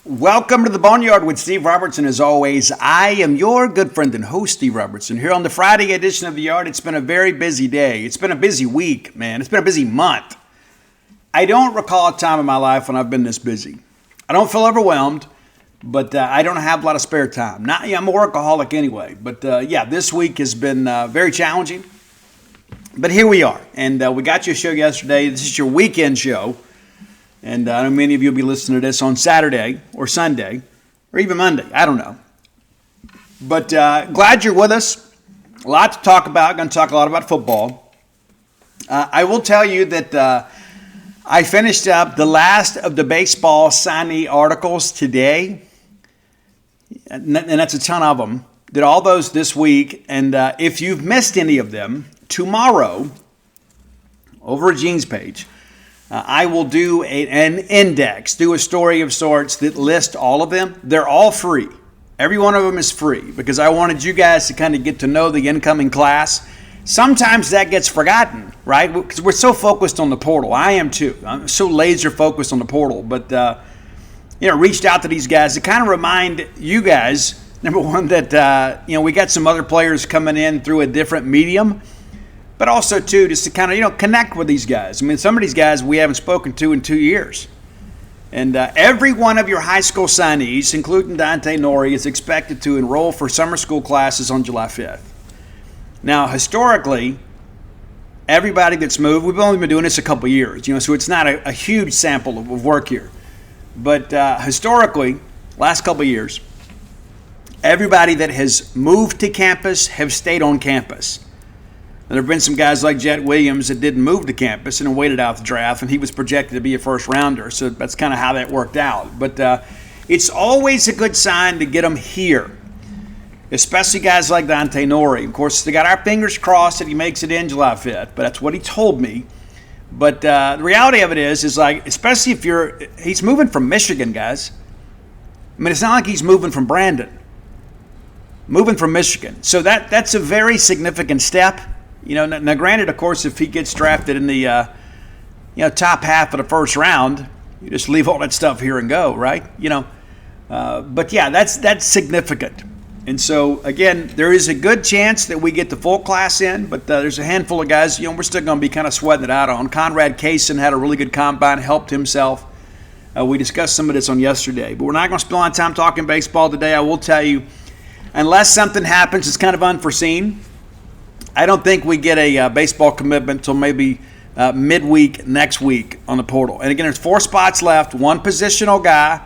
Welcome to the Boneyard with Steve Robertson. As always, I am your good friend and host, Steve Robertson. Here on the Friday edition of the Yard, it's been a very busy day. It's been a busy week, man. It's been a busy month. I don't recall a time in my life when I've been this busy. I don't feel overwhelmed, but I don't have a lot of spare time. I'm a workaholic anyway, but this week has been very challenging. But here we are, and we got you a show yesterday. This is your weekend show. And I know many of you will be listening to this on Saturday or Sunday or even Monday. I don't know. But glad you're with us. A lot to talk about. Going to talk a lot about football. I will tell you that I finished up the last of the baseball signee articles today. And that's a ton of them. Did all those this week. And if you've missed any of them, tomorrow, over at Gene's page, I will do an index, do a story of sorts that list all of them. They're all free. Every one of them is free because I wanted you guys to kind of get to know the incoming class. Sometimes that gets forgotten, right? Because we're so focused on the portal. I am too. I'm so laser focused on the portal. But, reached out to these guys to kind of remind you guys, number one, that, we got some other players coming in through a different medium. But also, too, just to kind of, connect with these guys. I mean, some of these guys we haven't spoken to in 2 years. And every one of your high school signees, including Dante Nori, is expected to enroll for summer school classes on July 5th. Now, historically, everybody that's moved, we've only been doing this a couple years, so it's not a huge sample of work here. But historically, last couple years, everybody that has moved to campus have stayed on campus. There have been some guys like Jet Williams that didn't move to campus and waited out the draft, and he was projected to be a first rounder. So that's kind of how that worked out. But it's always a good sign to get them here, especially guys like Dante Nori. Of course, they got our fingers crossed that he makes it in July 5th, but that's what he told me. But the reality of it is like, especially if he's moving from Michigan, guys. I mean, it's not like he's moving from Brandon. Moving from Michigan. So that's a very significant step. Now granted, of course, if he gets drafted in the top half of the first round, you just leave all that stuff here and go, right? But yeah, that's significant. And so again, there is a good chance that we get the full class in, but there's a handful of guys, we're still going to be kind of sweating it out on. Conrad Kaysen had a really good combine, helped himself. We discussed some of this on yesterday, but we're not going to spend a lot of time talking baseball today. I will tell you, unless something happens, it's kind of unforeseen. I don't think we get a baseball commitment until maybe midweek next week on the portal. And again, there's 4 spots left, 1 positional guy,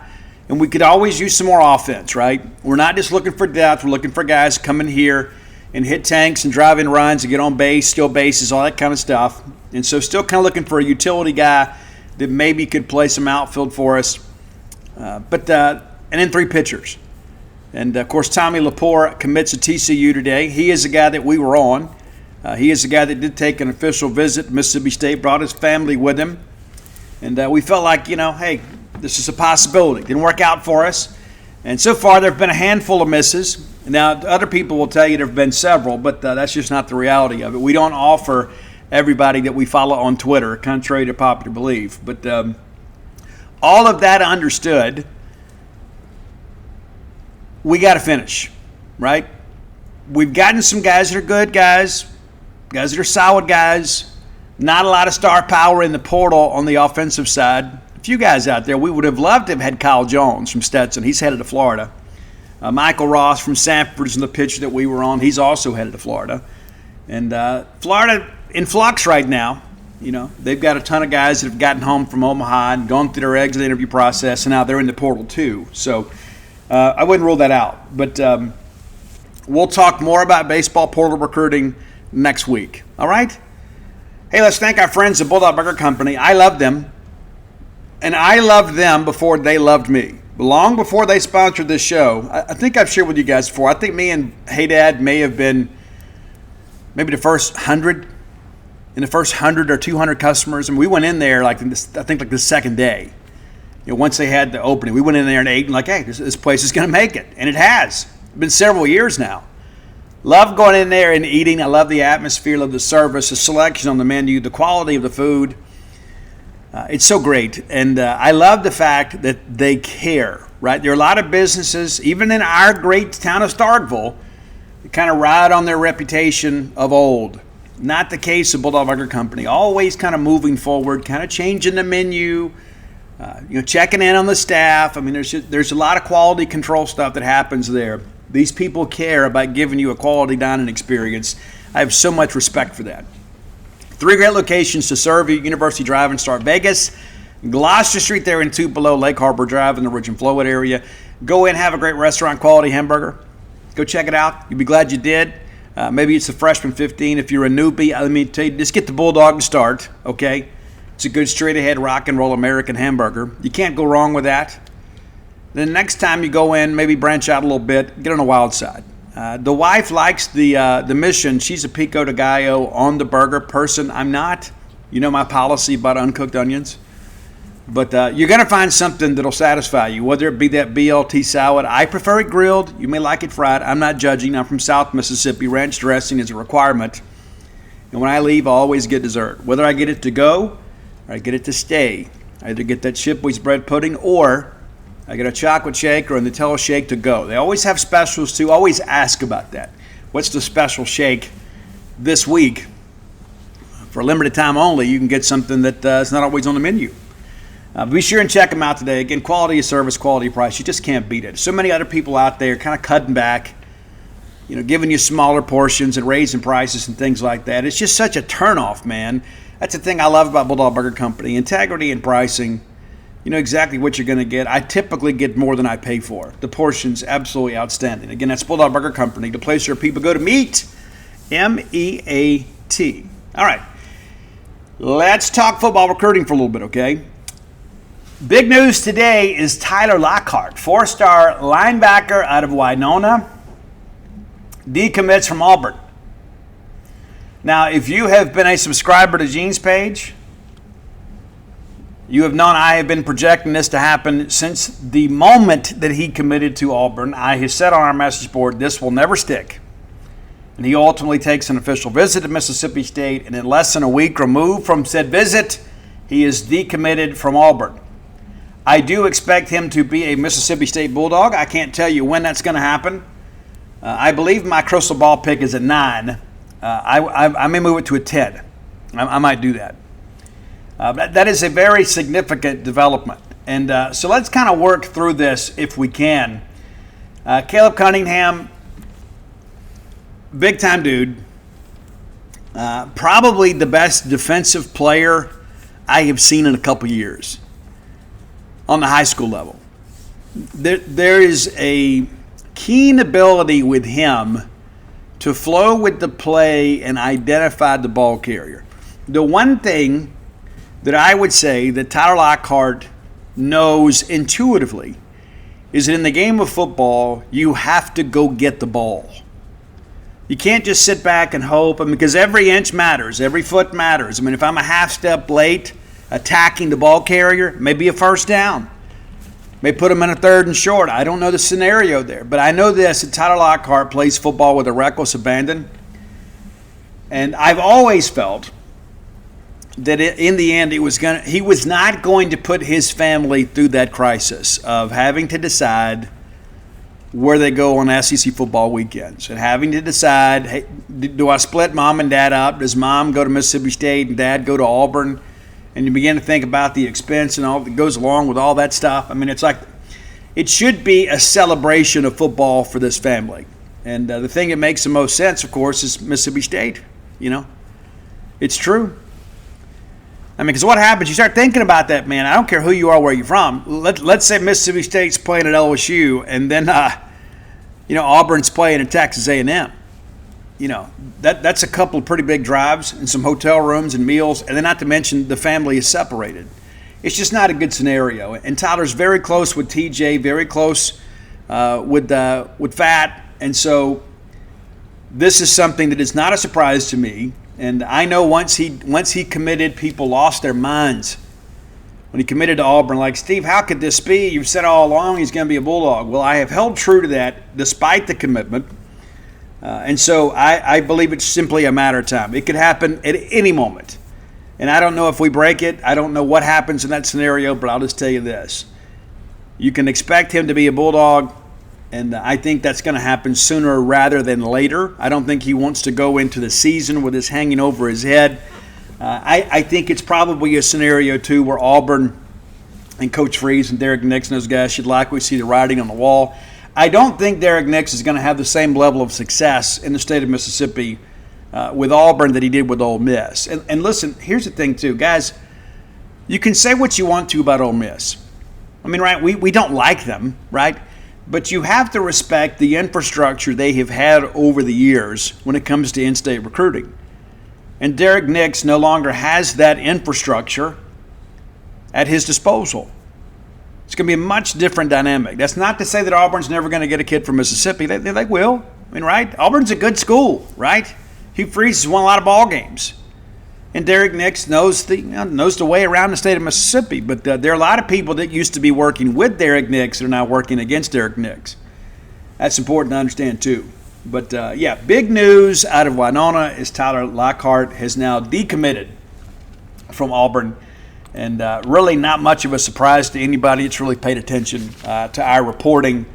and we could always use some more offense, right? We're not just looking for depth. We're looking for guys coming here and hit tanks and drive in runs and get on base, steal bases, all that kind of stuff. And so still kind of looking for a utility guy that maybe could play some outfield for us. And then 3 pitchers. And, of course, Tommy Lepore commits to TCU today. He is the guy that we were on. He is the guy that did take an official visit to Mississippi State, brought his family with him. And we felt like, hey, this is a possibility. Didn't work out for us. And so far there have been a handful of misses. Now, other people will tell you there have been several, but that's just not the reality of it. We don't offer everybody that we follow on Twitter, contrary to popular belief. But all of that understood, we got to finish, right? We've gotten some guys that are good guys that are solid guys, not a lot of star power in the portal on the offensive side. A few guys out there. We would have loved to have had Kyle Jones from Stetson. He's headed to Florida. Michael Ross from Sanford is the pitcher that we were on. He's also headed to Florida. And Florida in flux right now. They've got a ton of guys that have gotten home from Omaha and gone through their exit interview process, and now they're in the portal too. So I wouldn't rule that out. But we'll talk more about baseball portal recruiting next week. All right? Hey, let's thank our friends at Bulldog Burger Company. I love them. And I loved them before they loved me. Long before they sponsored this show, I think I've shared with you guys before. I think me and Hey Dad may have been maybe the first 100 or 200 customers. And we went in there the second day. Once they had the opening, we went in there and ate and hey, this place is going to make it. And it has. It's been several years now. Love going in there and eating. I love the atmosphere, love the service, the selection on the menu, the quality of the food. It's so great. And I love the fact that they care, right? There are a lot of businesses, even in our great town of Starkville, that kind of ride on their reputation of old. Not the case of Bulldog Burger Company. Always kind of moving forward, kind of changing the menu, checking in on the staff. I mean, there's a lot of quality control stuff that happens there. These people care about giving you a quality dining experience. I have so much respect for that. 3 great locations to serve you: University Drive in Star Vegas, Gloucester Street there in Tupelo, Lake Harbor Drive in the Ridge and Flowwood area. Go in, have a great restaurant quality hamburger. Go check it out. You'll be glad you did. Maybe it's the freshman 15. If you're a newbie, let me tell you, just get the Bulldog to start, okay? It's a good straight-ahead rock and roll American hamburger. You can't go wrong with that. Then next time you go in, maybe branch out a little bit, get on the wild side. The wife likes the mission. She's a pico de gallo on the burger person. I'm not. You know my policy about uncooked onions. But you're going to find something that'll satisfy you, whether it be that BLT salad. I prefer it grilled. You may like it fried. I'm not judging. I'm from South Mississippi. Ranch dressing is a requirement. And when I leave, I always get dessert. Whether I get it to go or I get it to stay. I either get that Shipwheat's bread pudding or I get a chocolate shake or a Nutella shake to go. They always have specials too. Always ask about that. What's the special shake this week? For a limited time only, you can get something that is not always on the menu. Be sure and check them out today. Again, quality of service, quality of price. You just can't beat it. So many other people out there kind of cutting back, giving you smaller portions and raising prices and things like that. It's just such a turnoff, man. That's the thing I love about Bulldog Burger Company. Integrity in pricing. You know exactly what you're going to get. I typically get more than I pay for. The portion's absolutely outstanding. Again, that's Bulldog Burger Company, the place where people go to meet. M-E-A-T. All right. Let's talk football recruiting for a little bit, okay? Big news today is Tyler Lockhart, 4-star linebacker out of Winona, decommits from Auburn. Now, if you have been a subscriber to Gene's page, you have known I have been projecting this to happen since the moment that he committed to Auburn. I have said on our message board, this will never stick. And he ultimately takes an official visit to Mississippi State, and in less than a week removed from said visit, he is decommitted from Auburn. I do expect him to be a Mississippi State Bulldog. I can't tell you when that's going to happen. I believe my crystal ball pick is at 9. I may move it to a 10. I might do that. That is a very significant development. And so let's kind of work through this if we can. Caleb Cunningham, big-time dude. Probably the best defensive player I have seen in a couple years on the high school level. There is a keen ability with him to flow with the play and identify the ball carrier. The one thing that I would say that Tyler Lockhart knows intuitively is that in the game of football, you have to go get the ball. You can't just sit back and hope, because every inch matters, every foot matters. I mean, if I'm a half step late attacking the ball carrier, maybe a first down. May put him in a 3rd and short. I don't know the scenario there. But I know this, that Tyler Lockhart plays football with a reckless abandon. And I've always felt that in the end he was not going to put his family through that crisis of having to decide where they go on SEC football weekends and having to decide, hey, do I split mom and dad up? Does mom go to Mississippi State and dad go to Auburn? And you begin to think about the expense and all that goes along with all that stuff. I mean, it's like it should be a celebration of football for this family. And the thing that makes the most sense, of course, is Mississippi State. It's true. I mean, because what happens, you start thinking about that, man. I don't care who you are, where you're from. Let's say Mississippi State's playing at LSU, and then, Auburn's playing at Texas A&M. That's a couple of pretty big drives and some hotel rooms and meals, and then not to mention the family is separated. It's just not a good scenario. And Tyler's very close with TJ, very close with Fat, and so this is something that is not a surprise to me. And I know once he committed, people lost their minds when he committed to Auburn. Like, Steve, how could this be? You've said all along he's going to be a Bulldog. Well, I have held true to that despite the commitment. And so I believe it's simply a matter of time. It could happen at any moment. And I don't know if we break it. I don't know what happens in that scenario, but I'll just tell you this. You can expect him to be a Bulldog, and I think that's going to happen sooner rather than later. I don't think he wants to go into the season with this hanging over his head. I think it's probably a scenario, too, where Auburn and Coach Freeze and Derek Nix and those guys should likely see the writing on the wall. I don't think Derek Nix is going to have the same level of success in the state of Mississippi with Auburn that he did with Ole Miss. And listen, here's the thing, too. Guys, you can say what you want to about Ole Miss. I mean, right, we don't like them, right? But you have to respect the infrastructure they have had over the years when it comes to in-state recruiting. And Derek Nix no longer has that infrastructure at his disposal. It's going to be a much different dynamic. That's not to say that Auburn's never going to get a kid from Mississippi. They will. I mean, right? Auburn's a good school, right? Hugh Freeze has won a lot of ball games. And Derek Nix knows the way around the state of Mississippi. But there are a lot of people that used to be working with Derek Nix that are now working against Derek Nix. That's important to understand, too. But, yeah, big news out of Winona is Tyler Lockhart has now decommitted from Auburn. And really not much of a surprise to anybody that's really paid attention to our reporting.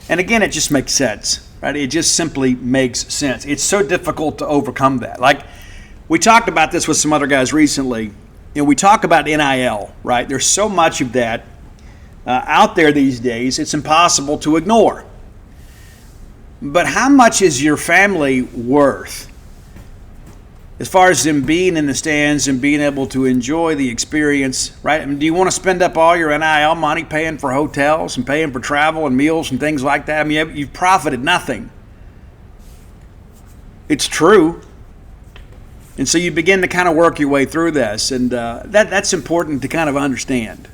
And, again, it just makes sense, right? It just simply makes sense. It's so difficult to overcome that. Like, we talked about this with some other guys recently. We talk about NIL, right? There's so much of that out there these days, it's impossible to ignore. But how much is your family worth as far as them being in the stands and being able to enjoy the experience, right? I mean, do you want to spend up all your NIL money paying for hotels and paying for travel and meals and things like that? I mean, you've profited nothing. It's true. And so you begin to kind of work your way through this, and that's important to kind of understand.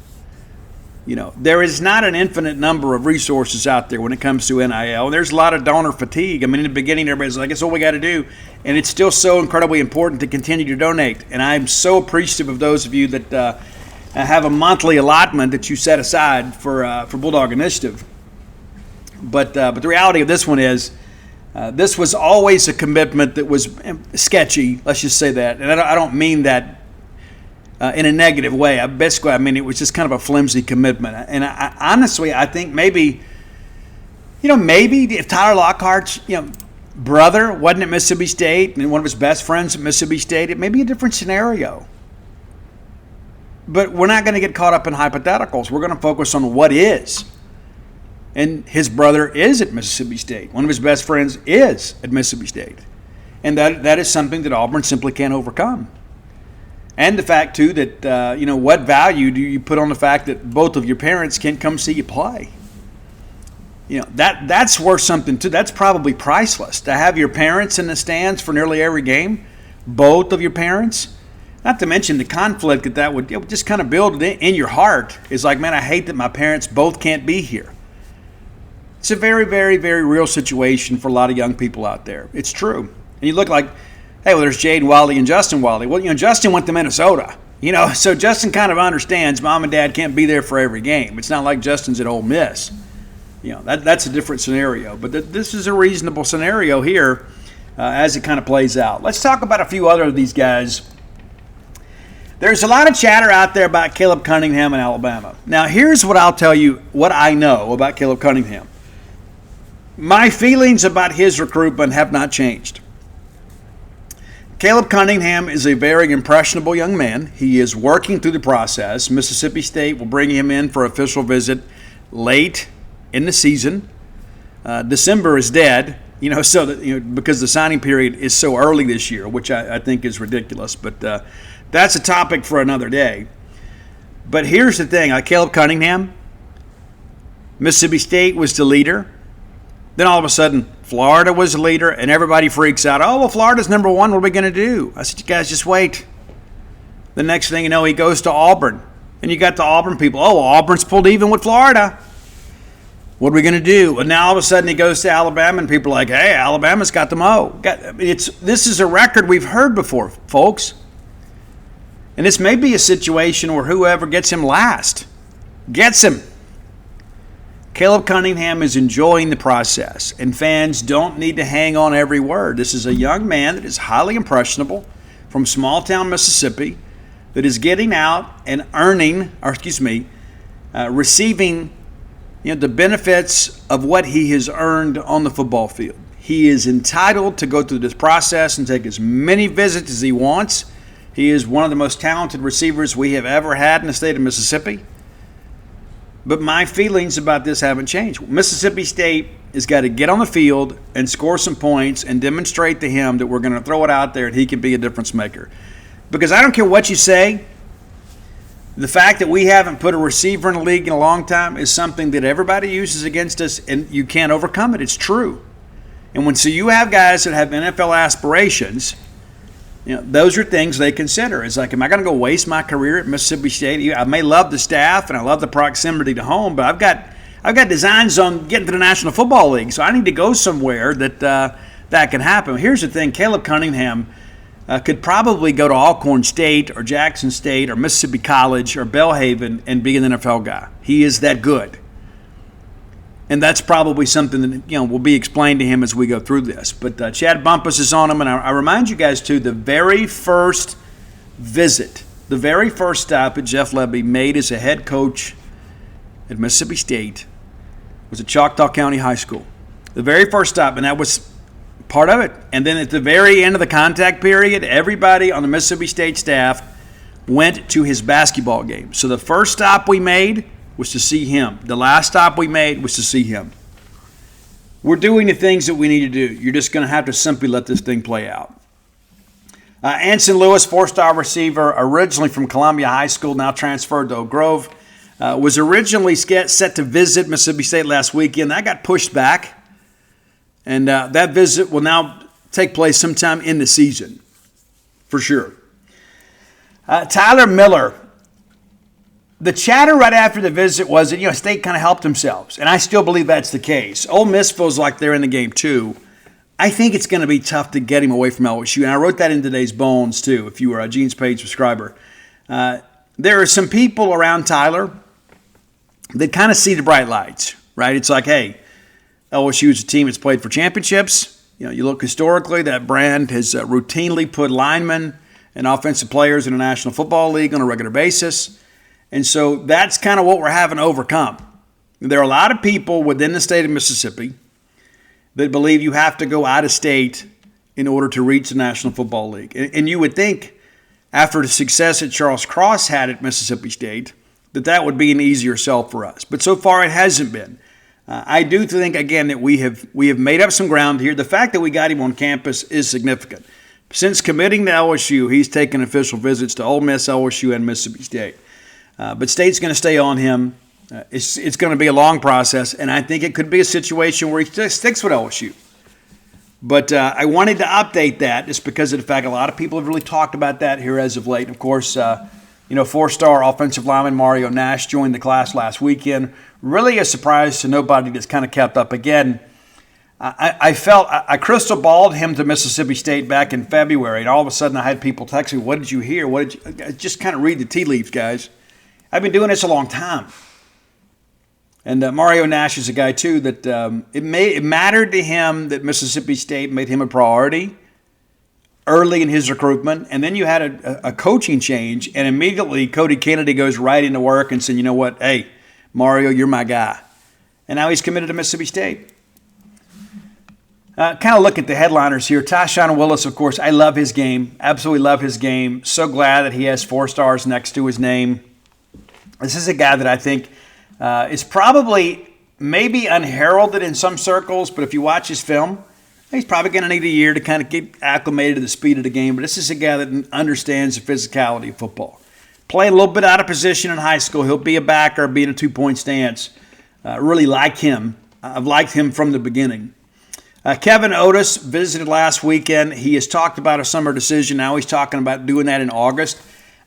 There is not an infinite number of resources out there when it comes to NIL. There's a lot of donor fatigue. I mean, in the beginning, everybody's like, that's all we got to do. And it's still so incredibly important to continue to donate. And I'm so appreciative of those of you that have a monthly allotment that you set aside for Bulldog Initiative. But the reality of this one is, this was always a commitment that was sketchy, let's just say that. And I don't mean that in a negative way. I mean it was just kind of a flimsy commitment. And honestly, I think maybe if Tyler Lockhart's, brother wasn't at Mississippi State and one of his best friends at Mississippi State, it may be a different scenario. But we're not going to get caught up in hypotheticals. We're going to focus on what is. And his brother is at Mississippi State. One of his best friends is at Mississippi State. And that is something that Auburn simply can't overcome. And the fact, too, that, what value do you put on the fact that both of your parents can come see you play? That's worth something, too. That's probably priceless. To have your parents in the stands for nearly every game, both of your parents, not to mention the conflict that would just kind of build in your heart. Is like, man, I hate that my parents both can't be here. It's a very, very, very real situation for a lot of young people out there. It's true. And you look like, hey, well, there's Jade Wiley and Justin Wiley. Well, Justin went to Minnesota. So Justin kind of understands mom and dad can't be there for every game. It's not like Justin's at Ole Miss. That's a different scenario. But this is a reasonable scenario here as it kind of plays out. Let's talk about a few other of these guys. There's a lot of chatter out there about Caleb Cunningham in Alabama. Now, here's what I'll tell you what I know about Caleb Cunningham. My feelings about his recruitment have not changed. Caleb Cunningham is a very impressionable young man. He is working through the process. Mississippi State will bring him in for official visit late in the season. December is dead, because the signing period is so early this year, which I think is ridiculous. But that's a topic for another day. But here's the thing. Caleb Cunningham, Mississippi State was the leader. Then all of a sudden, Florida was the leader, and everybody freaks out. Oh, well, Florida's number one. What are we going to do? I said, you guys just wait. The next thing you know, he goes to Auburn. And you got the Auburn people. Oh, well, Auburn's pulled even with Florida. What are we going to do? And now all of a sudden he goes to Alabama, and people are like, hey, Alabama's got the mo. This is a record we've heard before, folks. And this may be a situation where whoever gets him last gets him. Caleb Cunningham is enjoying the process, and fans don't need to hang on every word. This is a young man that is highly impressionable from small-town Mississippi that is getting out and receiving the benefits of what he has earned on the football field. He is entitled to go through this process and take as many visits as he wants. He is one of the most talented receivers we have ever had in the state of Mississippi. But my feelings about this haven't changed. Mississippi State has got to get on the field and score some points and demonstrate to him that we're going to throw it out there and he can be a difference maker. Because I don't care what you say, the fact that we haven't put a receiver in the league in a long time is something that everybody uses against us, and you can't overcome it. It's true. And so you have guys that have NFL aspirations, those are things they consider. It's like, am I going to go waste my career at Mississippi State? I may love the staff and I love the proximity to home, but I've got designs on getting to the National Football League, so I need to go somewhere that can happen. Here's the thing: Caleb Cunningham could probably go to Alcorn State or Jackson State or Mississippi College or Belhaven and be an NFL guy. He is that good. And that's probably something that will be explained to him as we go through this. But Chad Bumpus is on him, and I remind you guys too, the very first visit, the very first stop that Jeff Lebby made as a head coach at Mississippi State was at Choctaw County High School. The very first stop, and that was part of it. And then at the very end of the contact period, everybody on the Mississippi State staff went to his basketball game. So the first stop we made was to see him. The last stop we made was to see him. We're doing the things that we need to do. You're just going to have to simply let this thing play out. Anson Lewis, four-star receiver, originally from Columbia High School, now transferred to Oak Grove, was originally set to visit Mississippi State last weekend. That got pushed back, and that visit will now take place sometime in the season, for sure. Tyler Miller. The chatter right after the visit was that, State kind of helped themselves, and I still believe that's the case. Ole Miss feels like they're in the game too. I think it's going to be tough to get him away from LSU, and I wrote that in today's Bones too, if you were a Gene's Page subscriber. There are some people around Tyler that kind of see the bright lights, right? It's like, hey, LSU is a team that's played for championships. You look historically, that brand has routinely put linemen and offensive players in the National Football League on a regular basis. And so that's kind of what we're having to overcome. There are a lot of people within the state of Mississippi that believe you have to go out of state in order to reach the National Football League. And you would think, after the success that Charles Cross had at Mississippi State, that would be an easier sell for us. But so far it hasn't been. I do think, again, that we have made up some ground here. The fact that we got him on campus is significant. Since committing to LSU, he's taken official visits to Ole Miss, LSU, and Mississippi State. But State's going to stay on him. It's going to be a long process, and I think it could be a situation where he just sticks with LSU. But I wanted to update that just because of the fact a lot of people have really talked about that here as of late. Of course, four-star offensive lineman Mario Nash joined the class last weekend. Really a surprise to nobody that's kind of kept up. Again, I crystal balled him to Mississippi State back in February, and all of a sudden I had people text me, what did you hear? Just kind of read the tea leaves, guys. I've been doing this a long time. And Mario Nash is a guy, too, that it mattered to him that Mississippi State made him a priority early in his recruitment. And then you had a coaching change, and immediately Cody Kennedy goes right into work and said, you know what, hey, Mario, you're my guy. And now he's committed to Mississippi State. Kind of look at the headliners here. Tyshawn Willis, of course, I love his game. Absolutely love his game. So glad that he has 4 stars next to his name. This is a guy that I think is probably maybe unheralded in some circles, but if you watch his film, he's probably going to need a year to kind of get acclimated to the speed of the game. But this is a guy that understands the physicality of football. Played a little bit out of position in high school. He'll be a backer, be in a 2-point stance. Really like him. I've liked him from the beginning. Kevin Otis visited last weekend. He has talked about a summer decision. Now he's talking about doing that in August.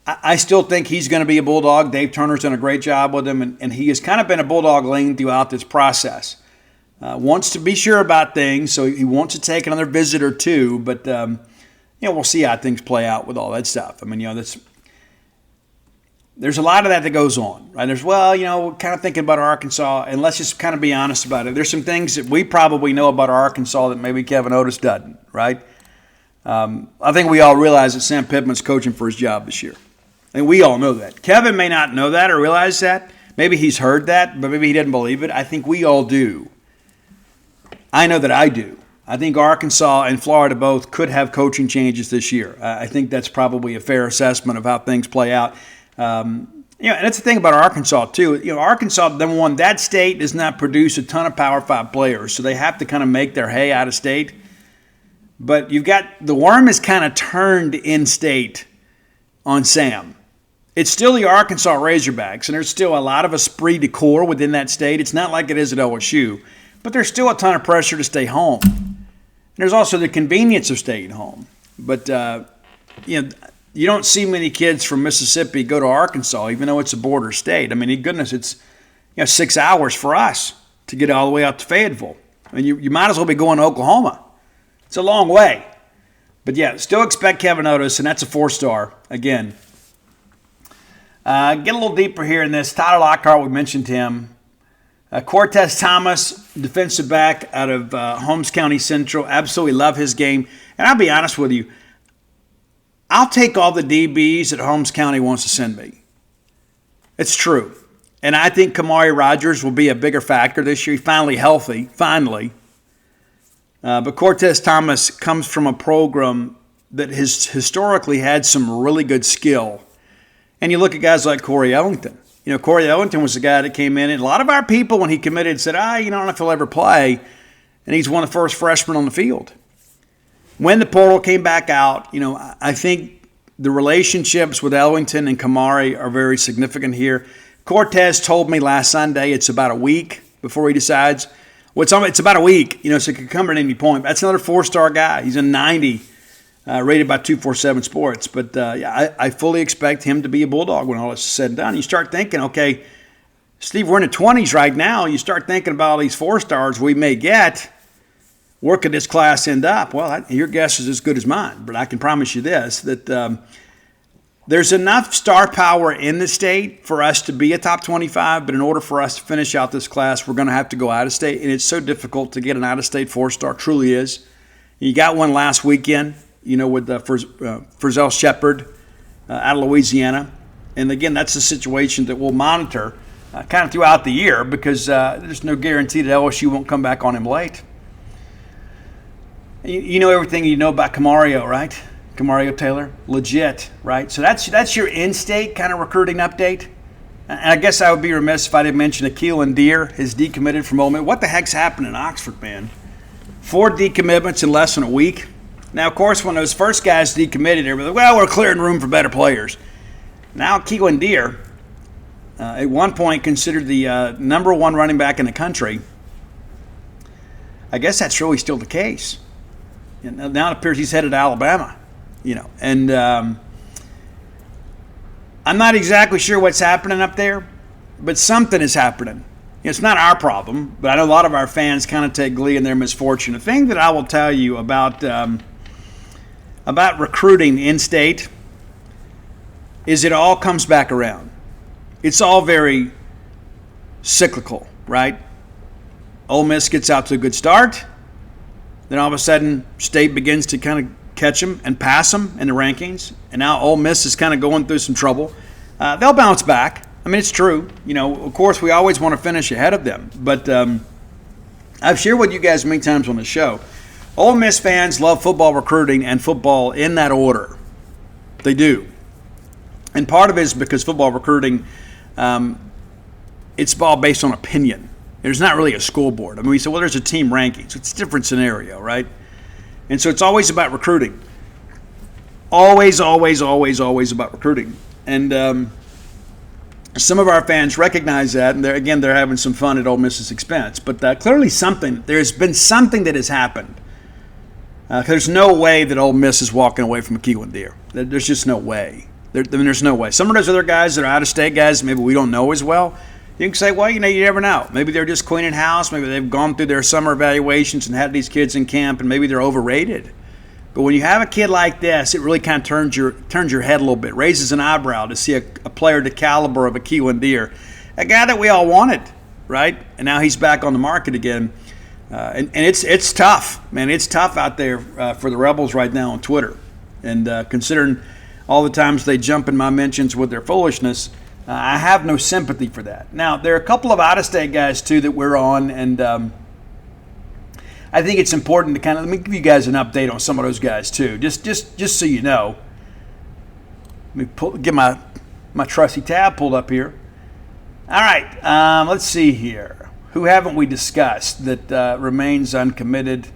I still think he's going to be a Bulldog. Dave Turner's done a great job with him, and he has kind of been a Bulldog lean throughout this process. Wants to be sure about things, so he wants to take another visit or two, but we'll see how things play out with all that stuff. I mean, there's a lot of that goes on, right? There's, we're kind of thinking about Arkansas, and let's just kind of be honest about it. There's some things that we probably know about Arkansas that maybe Kevin Otis doesn't, right? I think we all realize that Sam Pittman's coaching for his job this year. And we all know that. Kevin may not know that or realize that. Maybe he's heard that, but maybe he didn't believe it. I think we all do. I know that I do. I think Arkansas and Florida both could have coaching changes this year. I think that's probably a fair assessment of how things play out. And that's the thing about Arkansas, too. Arkansas, number one, that state does not produce a ton of Power 5 players, so they have to kind of make their hay out of state. But you've got the worm is kind of turned in state on Sam. It's still the Arkansas Razorbacks, and there's still a lot of esprit de corps within that state. It's not like it is at LSU, but there's still a ton of pressure to stay home. And there's also the convenience of staying home. But, you don't see many kids from Mississippi go to Arkansas, even though it's a border state. I mean, goodness, it's 6 hours for us to get all the way out to Fayetteville. I mean, you might as well be going to Oklahoma. It's a long way. But, yeah, still expect Kevin Otis, and that's a 4-star again. Get a little deeper here in this. Tyler Lockhart, we mentioned him. Cortez Thomas, defensive back out of Holmes County Central. Absolutely love his game. And I'll be honest with you, I'll take all the DBs that Holmes County wants to send me. It's true. And I think Kamari Rogers will be a bigger factor this year. He's finally healthy, finally. But Cortez Thomas comes from a program that has historically had some really good skill. And you look at guys like Corey Ellington. Corey Ellington was the guy that came in, and a lot of our people, when he committed, said, I don't know if he'll ever play. And he's one of the first freshmen on the field. When the portal came back out, I think the relationships with Ellington and Kamari are very significant here. Cortez told me last Sunday it's about a week before he decides. Well, it's about a week, so it could come at any point. That's another 4-star guy. He's a 90. Rated by 247 Sports. But I fully expect him to be a Bulldog when all this is said and done. You start thinking, okay, Steve, we're in the 20s right now. You start thinking about all these 4-stars we may get. Where could this class end up? Well, your guess is as good as mine. But I can promise you this, that there's enough star power in the state for us to be a top 25. But in order for us to finish out this class, we're going to have to go out of state. And it's so difficult to get an out-of-state 4-star. Truly is. You got one last weekend. With Frizzell Shepard out of Louisiana. And again, that's a situation that we'll monitor kind of throughout the year because there's no guarantee that LSU won't come back on him late. You know everything you know about Camario, right? Camario Taylor, legit, right? So that's your in-state kind of recruiting update. And I guess I would be remiss if I didn't mention Akeelan Deer has decommitted from Ole Miss. What the heck's happened in Oxford, man? 4 decommitments in less than a week. Now, of course, when those first guys decommitted, they were like, well, we're clearing room for better players. Now, Akeelan Deer, at one point considered the number 1 running back in the country. I guess that's really still the case. Now it appears he's headed to Alabama, And I'm not exactly sure what's happening up there, but something is happening. It's not our problem, but I know a lot of our fans kind of take glee in their misfortune. The thing that I will tell you about recruiting in-state is it all comes back around. It's all very cyclical, right? Ole Miss gets out to a good start. Then all of a sudden, state begins to kind of catch them and pass them in the rankings. And now Ole Miss is kind of going through some trouble. They'll bounce back. I mean, it's true. Of course, we always want to finish ahead of them. But I've shared with you guys many times on the show. Ole Miss fans love football recruiting and football in that order. They do. And part of it is because football recruiting, it's all based on opinion. There's not really a school board. I mean, we say, well, there's a team ranking. So it's a different scenario, right? And so it's always about recruiting. Always, always, always, always about recruiting. And some of our fans recognize that, and they're having some fun at Ole Miss's expense. But clearly there's been something that has happened. There's no way that Ole Miss is walking away from Akeelan Deer. There's just no way. There's no way. Some of those other guys that are out-of-state guys maybe we don't know as well, you can say, well, you never know. Maybe they're just cleaning house. Maybe they've gone through their summer evaluations and had these kids in camp, and maybe they're overrated. But when you have a kid like this, it really kind of turns your head a little bit, raises an eyebrow to see a player the caliber of Akeelan Deer, a guy that we all wanted, right? And now he's back on the market again. And it's tough, man. It's tough out there for the Rebels right now on Twitter. And considering all the times they jump in my mentions with their foolishness. I have no sympathy for that. Now, there are a couple of out-of-state guys, too, that we're on, and I think it's important to let me give you guys an update on some of those guys, too, just so you know. Let me get my trusty tab pulled up here. All right, let's see here. Who haven't we discussed that remains uncommitted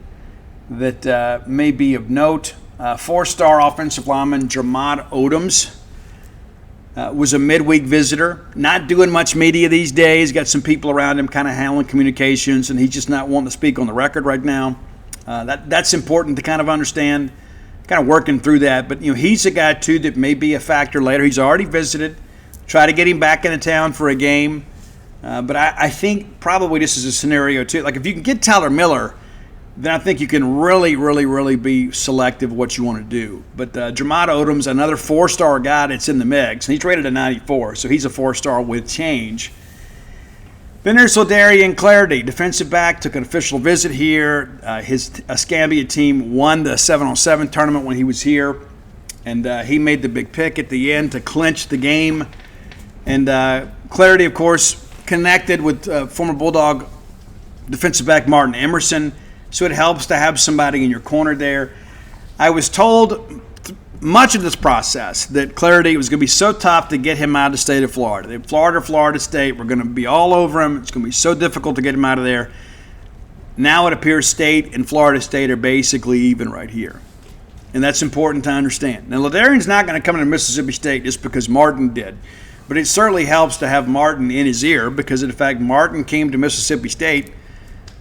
that may be of note? Four-star offensive lineman Jermod Odoms was a midweek visitor. Not doing much media these days. Got some people around him kind of handling communications, and he's just not wanting to speak on the record right now. That's important to kind of understand. Kind of working through that. But, he's a guy, too, that may be a factor later. He's already visited. Try to get him back into town for a game. But I think probably this is a scenario, too. Like, if you can get Tyler Miller, then I think you can really, really, really be selective of what you want to do. But Jermod Odoms, another four-star guy that's in the mix. And he's rated a 94, so he's a four-star with change. Then there's Ladarian Clarity, defensive back, took an official visit here. His Escambia team won the 7-on-7 tournament when he was here. And he made the big pick at the end to clinch the game. And Clarity, of course, connected with former Bulldog defensive back Martin Emerson. So it helps to have somebody in your corner there. I was told much of this process that Clarity was going to be so tough to get him out of the state of Florida. Florida State, we're going to be all over him. It's going to be so difficult to get him out of there. Now it appears State and Florida State are basically even right here. And that's important to understand. Now, Ladarian's not going to come into Mississippi State just because Martin did. But it certainly helps to have Martin in his ear because, in fact, Martin came to Mississippi State,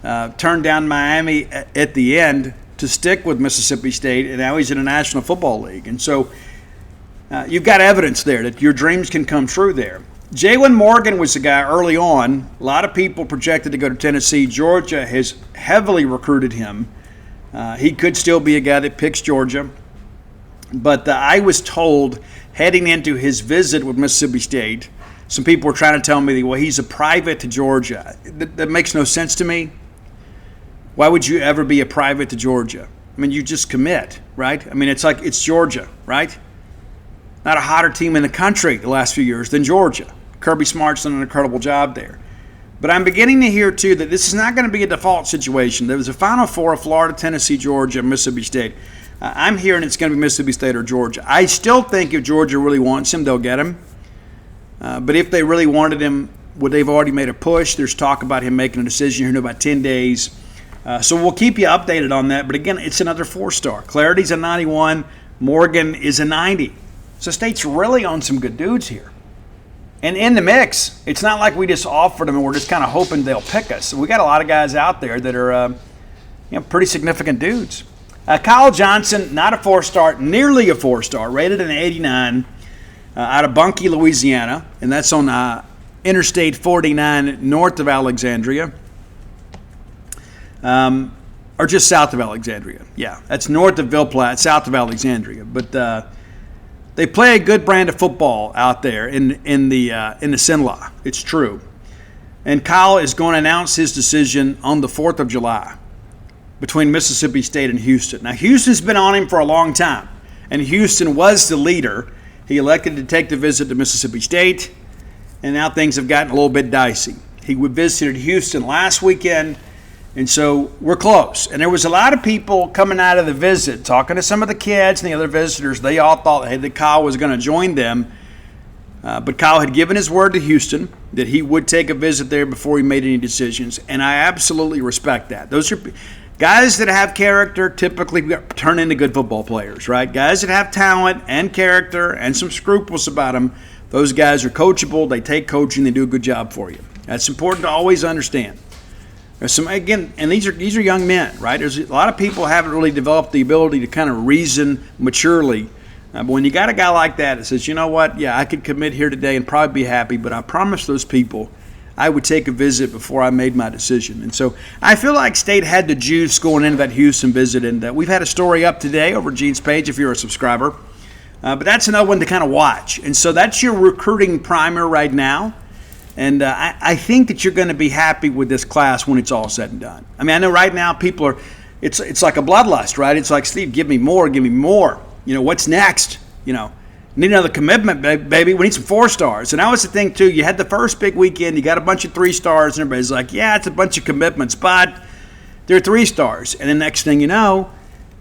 turned down Miami at the end to stick with Mississippi State, and now he's in the National Football League. And so you've got evidence there that your dreams can come true there. Jalen Morgan was the guy early on. A lot of people projected to go to Tennessee. Georgia has heavily recruited him. He could still be a guy that picks Georgia. But I was told heading into his visit with Mississippi State, some people were trying to tell me, well, he's a private to Georgia. That makes no sense to me. Why would you ever be a private to Georgia? I mean, you just commit, right? I mean, it's like it's Georgia, right? Not a hotter team in the country the last few years than Georgia. Kirby Smart's done an incredible job there. But I'm beginning to hear, too, that this is not going to be a default situation. There was a Final Four of Florida, Tennessee, Georgia, Mississippi State. I'm hearing it's going to be Mississippi State or Georgia. I still think if Georgia really wants him, they'll get him. But if they really wanted him, would they've already made a push? There's talk about him making a decision here in about 10 days. So we'll keep you updated on that. But again, it's another four-star. Clarity's a 91. Morgan is a 90. So State's really on some good dudes here. And in the mix, it's not like we just offered them and we're just kind of hoping they'll pick us. We got a lot of guys out there that are pretty significant dudes. Kyle Johnson, not a four-star, nearly a four-star, rated an 89 out of Bunkie, Louisiana. And that's on Interstate 49 north of Alexandria. Or just south of Alexandria. Yeah, that's north of Ville Platte, south of Alexandria. But they play a good brand of football out there in the Sinlaw. It's true. And Kyle is going to announce his decision on the 4th of July between Mississippi State and Houston. Now, Houston's been on him for a long time, and Houston was the leader. He elected to take the visit to Mississippi State, and now things have gotten a little bit dicey. He visited Houston last weekend. And so we're close. And there was a lot of people coming out of the visit, talking to some of the kids and the other visitors. They all thought that Kyle was going to join them. But Kyle had given his word to Houston that he would take a visit there before he made any decisions. And I absolutely respect that. Those are guys that have character typically turn into good football players, right? Guys that have talent and character and some scruples about them, those guys are coachable. They take coaching. They do a good job for you. That's important to always understand. There's some, again, and these are young men, right? There's a lot of people haven't really developed the ability to kind of reason maturely. But when you got a guy like that says, you know what, yeah, I could commit here today and probably be happy, but I promised those people I would take a visit before I made my decision. And so I feel like State had the juice going into that Houston visit, and we've had a story up today over Gene's page if you're a subscriber. But that's another one to kind of watch. And so that's your recruiting primer right now. And I think that you're going to be happy with this class when it's all said and done. I mean, I know right now people are, it's like a bloodlust, right? It's like, Steve, give me more, give me more. You know, what's next? You know, Need another commitment, baby. We need some 4-stars. And that was the thing, too. You had the first big weekend. You got a bunch of 3-stars, and everybody's like, yeah, it's a bunch of commitments, but they're 3-stars. And the next thing you know,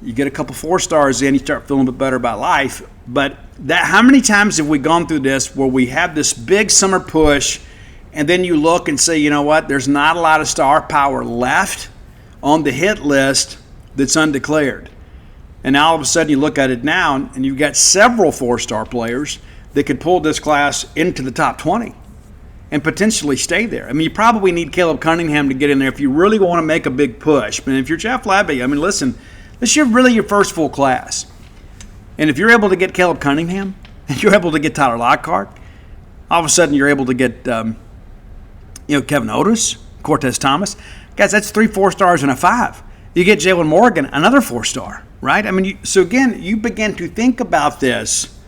you get a couple 4-stars in, you start feeling a bit better about life. But how many times have we gone through this where we have this big summer push, and then you look and say, you know what, there's not a lot of star power left on the hit list that's undeclared. And now all of a sudden you look at it now, and you've got several 4-star players that could pull this class into the top 20 and potentially stay there. I mean, you probably need Caleb Cunningham to get in there if you really want to make a big push. But if you're Jeff Lebby, I mean, listen, this is really your first full class. And if you're able to get Caleb Cunningham, and you're able to get Tyler Lockhart, all of a sudden you're able to get Kevin Otis, Cortez Thomas. Guys, that's 3 4-stars and a 5. You get Jalen Morgan, another 4-star, right? I mean, so again, you begin to think about this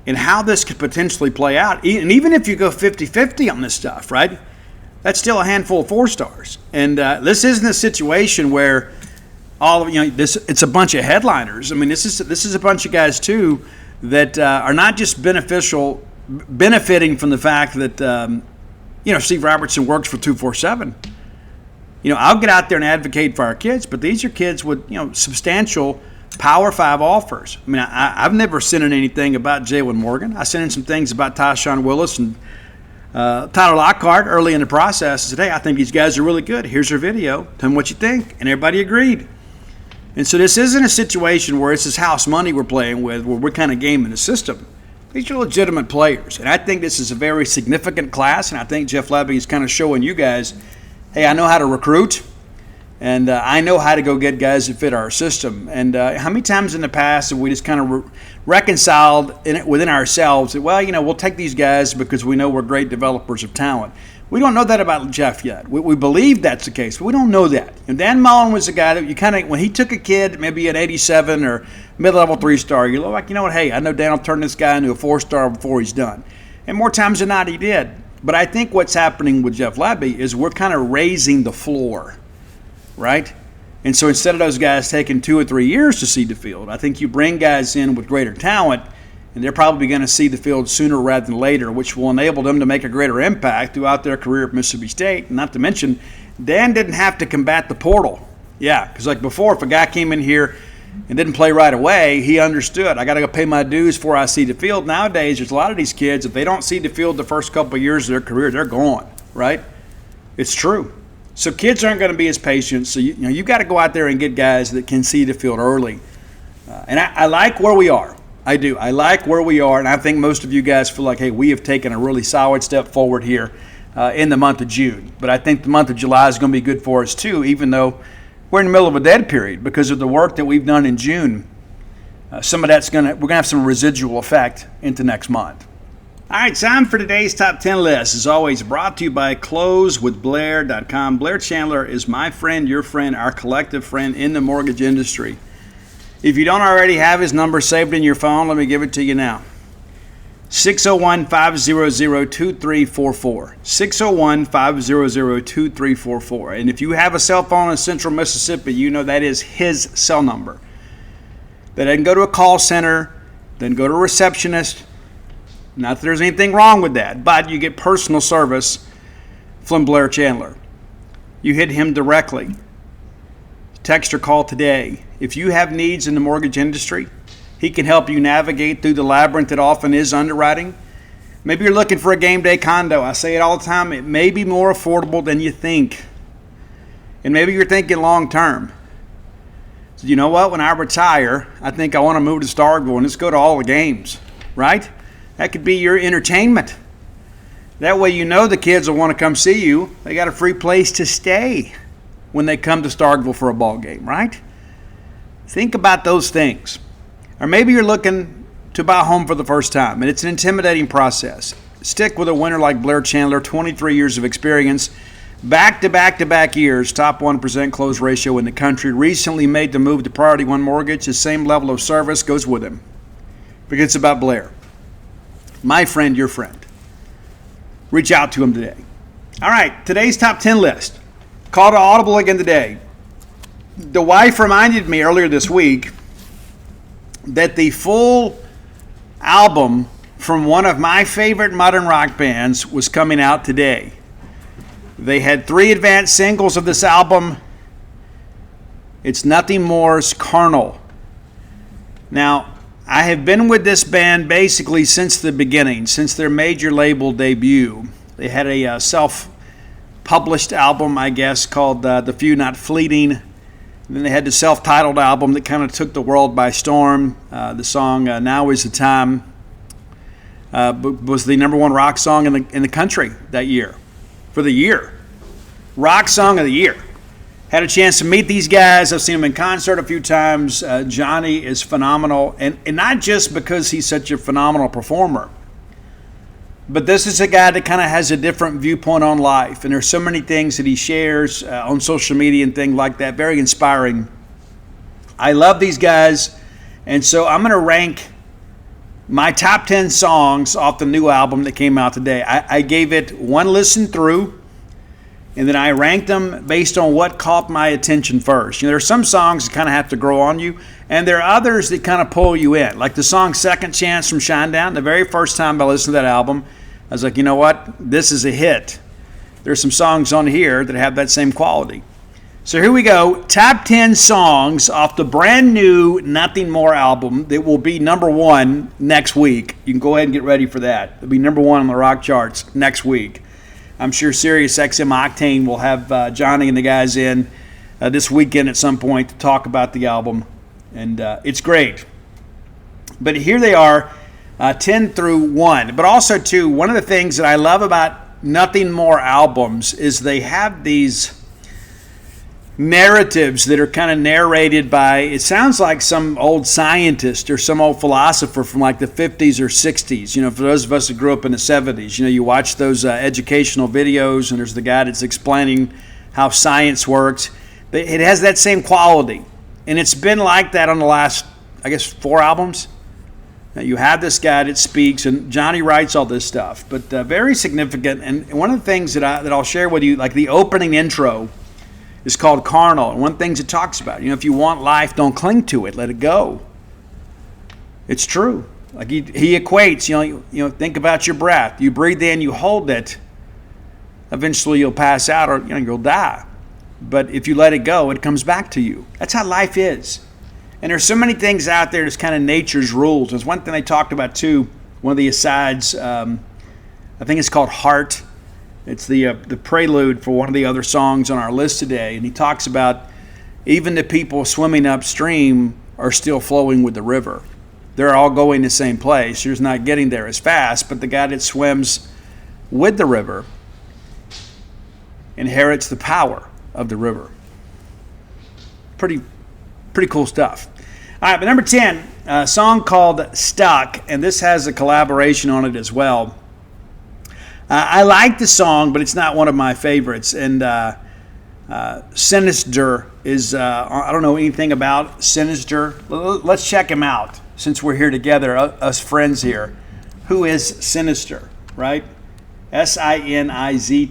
and how this could potentially play out. And even if you go 50-50 on this stuff, right, that's still a handful of 4-stars. And this isn't a situation where it's a bunch of headliners. I mean, this is a bunch of guys, too, that are not just benefiting from the fact that, Steve Robertson works for 247. I'll get out there and advocate for our kids, but these are kids with, substantial Power 5 offers. I mean, I've never sent in anything about Jalen Morgan. I sent in some things about Tyshawn Willis and Tyler Lockhart early in the process. I said, hey, I think these guys are really good. Here's their video. Tell me what you think. And everybody agreed. And so this isn't a situation where it's this house money we're playing with, where we're kind of gaming the system. These are legitimate players. And I think this is a very significant class, and I think Jeff Lebby is kind of showing you guys, hey, I know how to recruit, and I know how to go get guys that fit our system. And how many times in the past have we just kind of reconciled within ourselves that, well, we'll take these guys because we know we're great developers of talent. We don't know that about Jeff yet. We believe that's the case, but we don't know that. And Dan Mullen was the guy that when he took a kid, maybe an 87 or mid-level 3-star, you're like, you know what, hey, I know Dan will turn this guy into a 4-star before he's done. And more times than not, he did. But I think what's happening with Jeff Lebby is we're kind of raising the floor, right? And so instead of those guys taking 2 or 3 years to see the field, I think you bring guys in with greater talent, and they're probably going to see the field sooner rather than later, which will enable them to make a greater impact throughout their career at Mississippi State. Not to mention, Dan didn't have to combat the portal. Yeah, because like before, if a guy came in here and didn't play right away, he understood, I got to go pay my dues before I see the field. Nowadays, there's a lot of these kids, if they don't see the field the first couple of years of their career, they're gone, right? It's true. So kids aren't going to be as patient. So you got to go out there and get guys that can see the field early. And I like where we are. I do. I like where we are, and I think most of you guys feel like, hey, we have taken a really solid step forward here in the month of June. But I think the month of July is going to be good for us too, even though we're in the middle of a dead period because of the work that we've done in June. Some of that's we're going to have some residual effect into next month. All right, time for today's top 10 list. As always, brought to you by closewithblair.com. Blair Chandler is my friend, your friend, our collective friend in the mortgage industry. If you don't already have his number saved in your phone, let me give it to you now. 601-500-2344. 601-500-2344. And if you have a cell phone in Central Mississippi, you know that is his cell number. That doesn't go to a call center, doesn't go to a receptionist. Not that there's anything wrong with that, but you get personal service from Blair Chandler. You hit him directly. Text or call today. If you have needs in the mortgage industry, he can help you navigate through the labyrinth that often is underwriting. Maybe you're looking for a game day condo. I say it all the time. It may be more affordable than you think. And maybe you're thinking long term. So you know what? When I retire, I think I want to move to Starkville and just go to all the games, right? That could be your entertainment. That way you know the kids will want to come see you. They got a free place to stay when they come to Starkville for a ball game, right? Think about those things. Or maybe you're looking to buy a home for the first time, and it's an intimidating process. Stick with a winner like Blair Chandler, 23 years of experience, back-to-back-to-back years, top 1% close ratio in the country, recently made the move to Priority One Mortgage. The same level of service goes with him. Because it's about Blair. My friend, your friend. Reach out to him today. All right, today's top 10 list. Call to Audible again today. The wife reminded me earlier this week that the full album from one of my favorite modern rock bands was coming out today. They had 3 advanced singles of this album. It's Nothing More's Carnal. Now, I have been with this band basically since the beginning, since their major label debut. They had a self-published album, I guess, called The Few Not Fleeting. And then they had the self-titled album that kind of took the world by storm. The song Now Is the Time was the number 1 rock song in the country that year, for the year. Rock Song of the Year. Had a chance to meet these guys. I've seen them in concert a few times. Johnny is phenomenal, and not just because he's such a phenomenal performer, but this is a guy that kind of has a different viewpoint on life, and there's so many things that he shares on social media and things like that. Very inspiring. I love these guys, and so I'm going to rank my top 10 songs off the new album that came out today. I gave it one listen through, and then I ranked them based on what caught my attention first. You know, there are some songs that kind of have to grow on you, and there are others that kind of pull you in. Like the song Second Chance from Shinedown. The very first time I listened to that album, I was like, you know what? This is a hit. There's some songs on here that have that same quality. So here we go. Top 10 songs off the brand new Nothing More album that will be number 1 next week. You can go ahead and get ready for that. It'll be number 1 on the rock charts next week. I'm sure Sirius XM Octane will have Johnny and the guys in this weekend at some point to talk about the album. And it's great. But here they are, 10 through 1. But also, too, one of the things that I love about Nothing More albums is they have these narratives that are kind of narrated by, it sounds like some old scientist or some old philosopher from like the 50s or 60s. You know, for those of us that grew up in the 70s, you know, you watch those educational videos and there's the guy that's explaining how science works. It has that same quality. And it's been like that on the last, I guess, 4 albums. Now, you have this guy that speaks, and Johnny writes all this stuff, but very significant. And one of the things that I'll share with you, like the opening intro, is called Carnal. And one of the things it talks about, you know, if you want life, don't cling to it. Let it go. It's true. Like he equates, you know, think about your breath. You breathe in, you hold it. Eventually you'll pass out or, you know, you'll die. But if you let it go, it comes back to you. That's how life is. And there's so many things out there that's kind of nature's rules. There's one thing they talked about too, one of the asides, I think it's called Heart. It's the prelude for one of the other songs on our list today. And he talks about even the people swimming upstream are still flowing with the river. They're all going the same place. You're just not getting there as fast. But the guy that swims with the river inherits the power of the river. Pretty cool stuff. All right, but number 10, a song called Stuck. And this has a collaboration on it as well. I like the song, but it's not one of my favorites. And Sinister is, I don't know anything about Sinister. Let's check him out since we're here together, us friends here. Who is Sinister, right? Sinizter.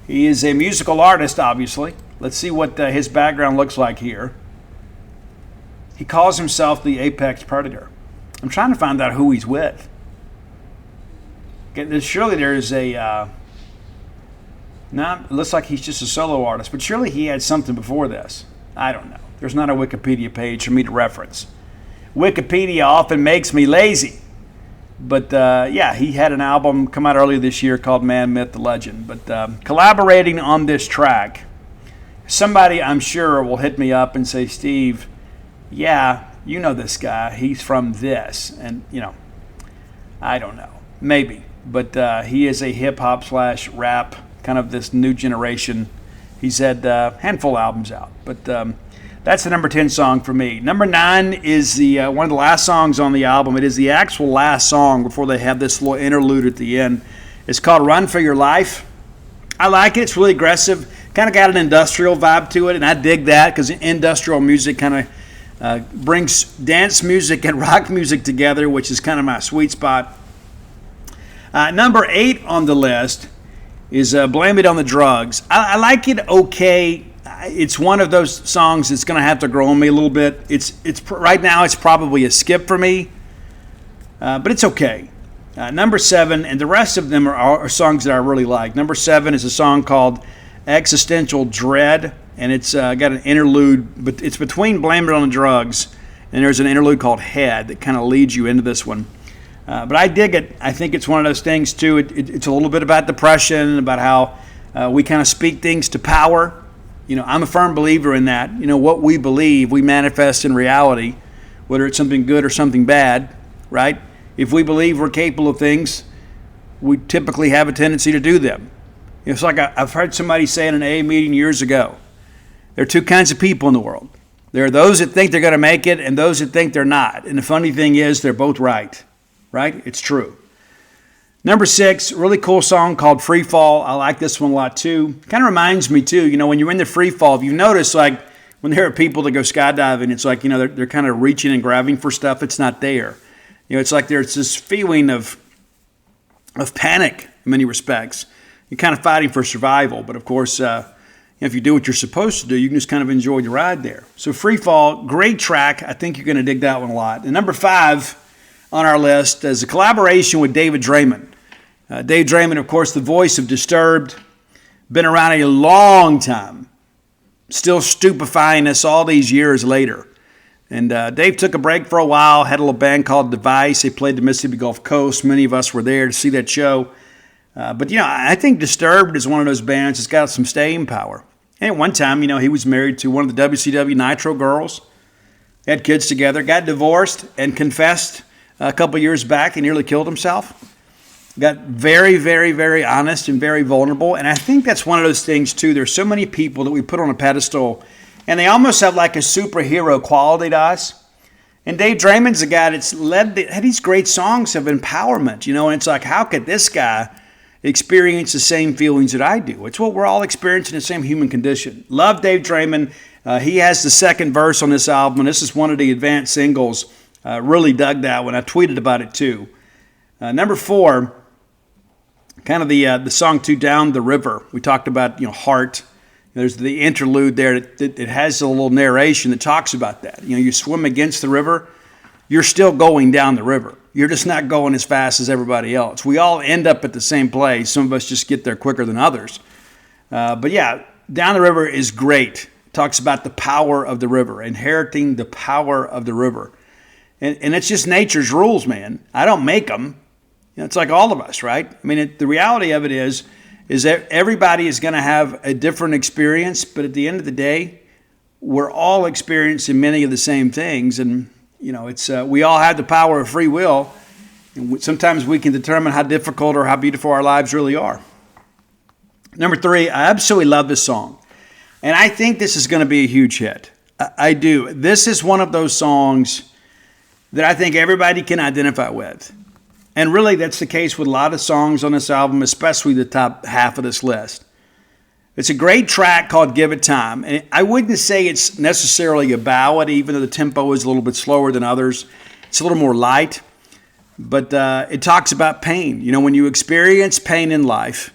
He is a musical artist, obviously. Let's see what his background looks like here. He calls himself the Apex Predator. I'm trying to find out who he's with. Surely there's a, it looks like he's just a solo artist, but surely he had something before this. I don't know. There's not a Wikipedia page for me to reference. Wikipedia often makes me lazy. But yeah, he had an album come out earlier this year called Man, Myth, the Legend. But collaborating on this track, somebody I'm sure will hit me up and say, Steve, yeah, you know this guy. He's from this. And, you know, I don't know. Maybe. But he is a hip-hop / rap, kind of this new generation. He's had a handful of albums out. But that's the number 10 song for me. Number 9 is the one of the last songs on the album. It is the actual last song before they have this little interlude at the end. It's called Run for Your Life. I like it. It's really aggressive. Kind of got an industrial vibe to it, and I dig that because industrial music kind of brings dance music and rock music together, which is kind of my sweet spot. Number 8 on the list is Blame It on the Drugs. I like it okay. it's one of those songs that's going to have to grow on me a little bit. Right now it's probably a skip for me, but it's okay. Number 7, and the rest of them are songs that I really like. Number 7 is a song called Existential Dread, and it's got an interlude, but it's between Blame It on the Drugs, and there's an interlude called Head that kind of leads you into this one. But I dig it. I think it's one of those things, too. It's a little bit about depression, about how we kind of speak things to power. I'm a firm believer in that. What we believe, we manifest in reality, whether it's something good or something bad, right? If we believe we're capable of things, we typically have a tendency to do them. It's like I've heard somebody say in an AA meeting years ago, there are 2 kinds of people in the world. There are those that think they're going to make it and those that think they're not. And the funny thing is, they're both right? It's true. Number 6, really cool song called Free Fall. I like this one a lot too. Kind of reminds me too, when you're in the free fall, if you notice, like when there are people that go skydiving, it's like, they're kind of reaching and grabbing for stuff. It's not there. It's like there's this feeling of panic in many respects. You're kind of fighting for survival. But of course, if you do what you're supposed to do, you can just kind of enjoy the ride there. So Free Fall, great track. I think you're going to dig that one a lot. And number 5 on our list is a collaboration with David Draymond. Dave Draymond, of course, the voice of Disturbed, been around a long time, still stupefying us all these years later. And Dave took a break for a while, had a little band called Device. They played the Mississippi Gulf Coast. Many of us were there to see that show. But I think Disturbed is one of those bands that's got some staying power. And at one time, he was married to one of the WCW Nitro girls. They had kids together, got divorced, and confessed a couple years back and nearly killed himself. Got very, very, very honest and very vulnerable. And I think that's one of those things, too. There's so many people that we put on a pedestal, and they almost have like a superhero quality to us. And Dave Draymond's a guy that's had these great songs of empowerment, and it's like, how could this guy experience the same feelings that I do? It's what we're all experiencing, the same human condition. Love Dave Draymond. He has the second verse on this album, and this is one of the advanced singles. Really dug that one. I tweeted about it, too. Number 4, kind of the song, too, Down the River. We talked about, Heart. There's the interlude there that has a little narration that talks about that. You swim against the river, you're still going down the river. You're just not going as fast as everybody else. We all end up at the same place. Some of us just get there quicker than others. But yeah, Down the River is great. It talks about the power of the river, inheriting the power of the river. And it's just nature's rules, man. I don't make them. It's like all of us, right? I mean, the reality of it is that everybody is going to have a different experience, but at the end of the day, we're all experiencing many of the same things. And, it's we all have the power of free will. And sometimes we can determine how difficult or how beautiful our lives really are. Number 3, I absolutely love this song. And I think this is going to be a huge hit. I do. This is one of those songs that I think everybody can identify with. And really, that's the case with a lot of songs on this album, especially the top half of this list. It's a great track called Give It Time. And I wouldn't say it's necessarily a ballad, even though the tempo is a little bit slower than others. It's a little more light. But it talks about pain. When you experience pain in life,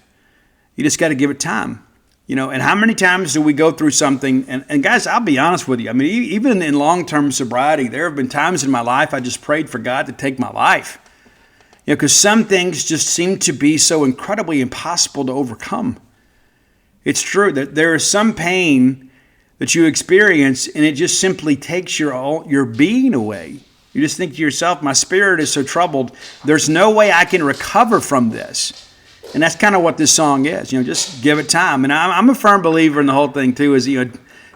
you just got to give it time. And how many times do we go through something? And guys, I'll be honest with you. I mean, even in long-term sobriety, there have been times in my life I just prayed for God to take my life. Because some things just seem to be so incredibly impossible to overcome. It's true that there is some pain that you experience, and it just simply takes your being away. You just think to yourself, my spirit is so troubled, there's no way I can recover from this. And that's kind of what this song is. Just give it time. And I'm a firm believer in the whole thing, too, is,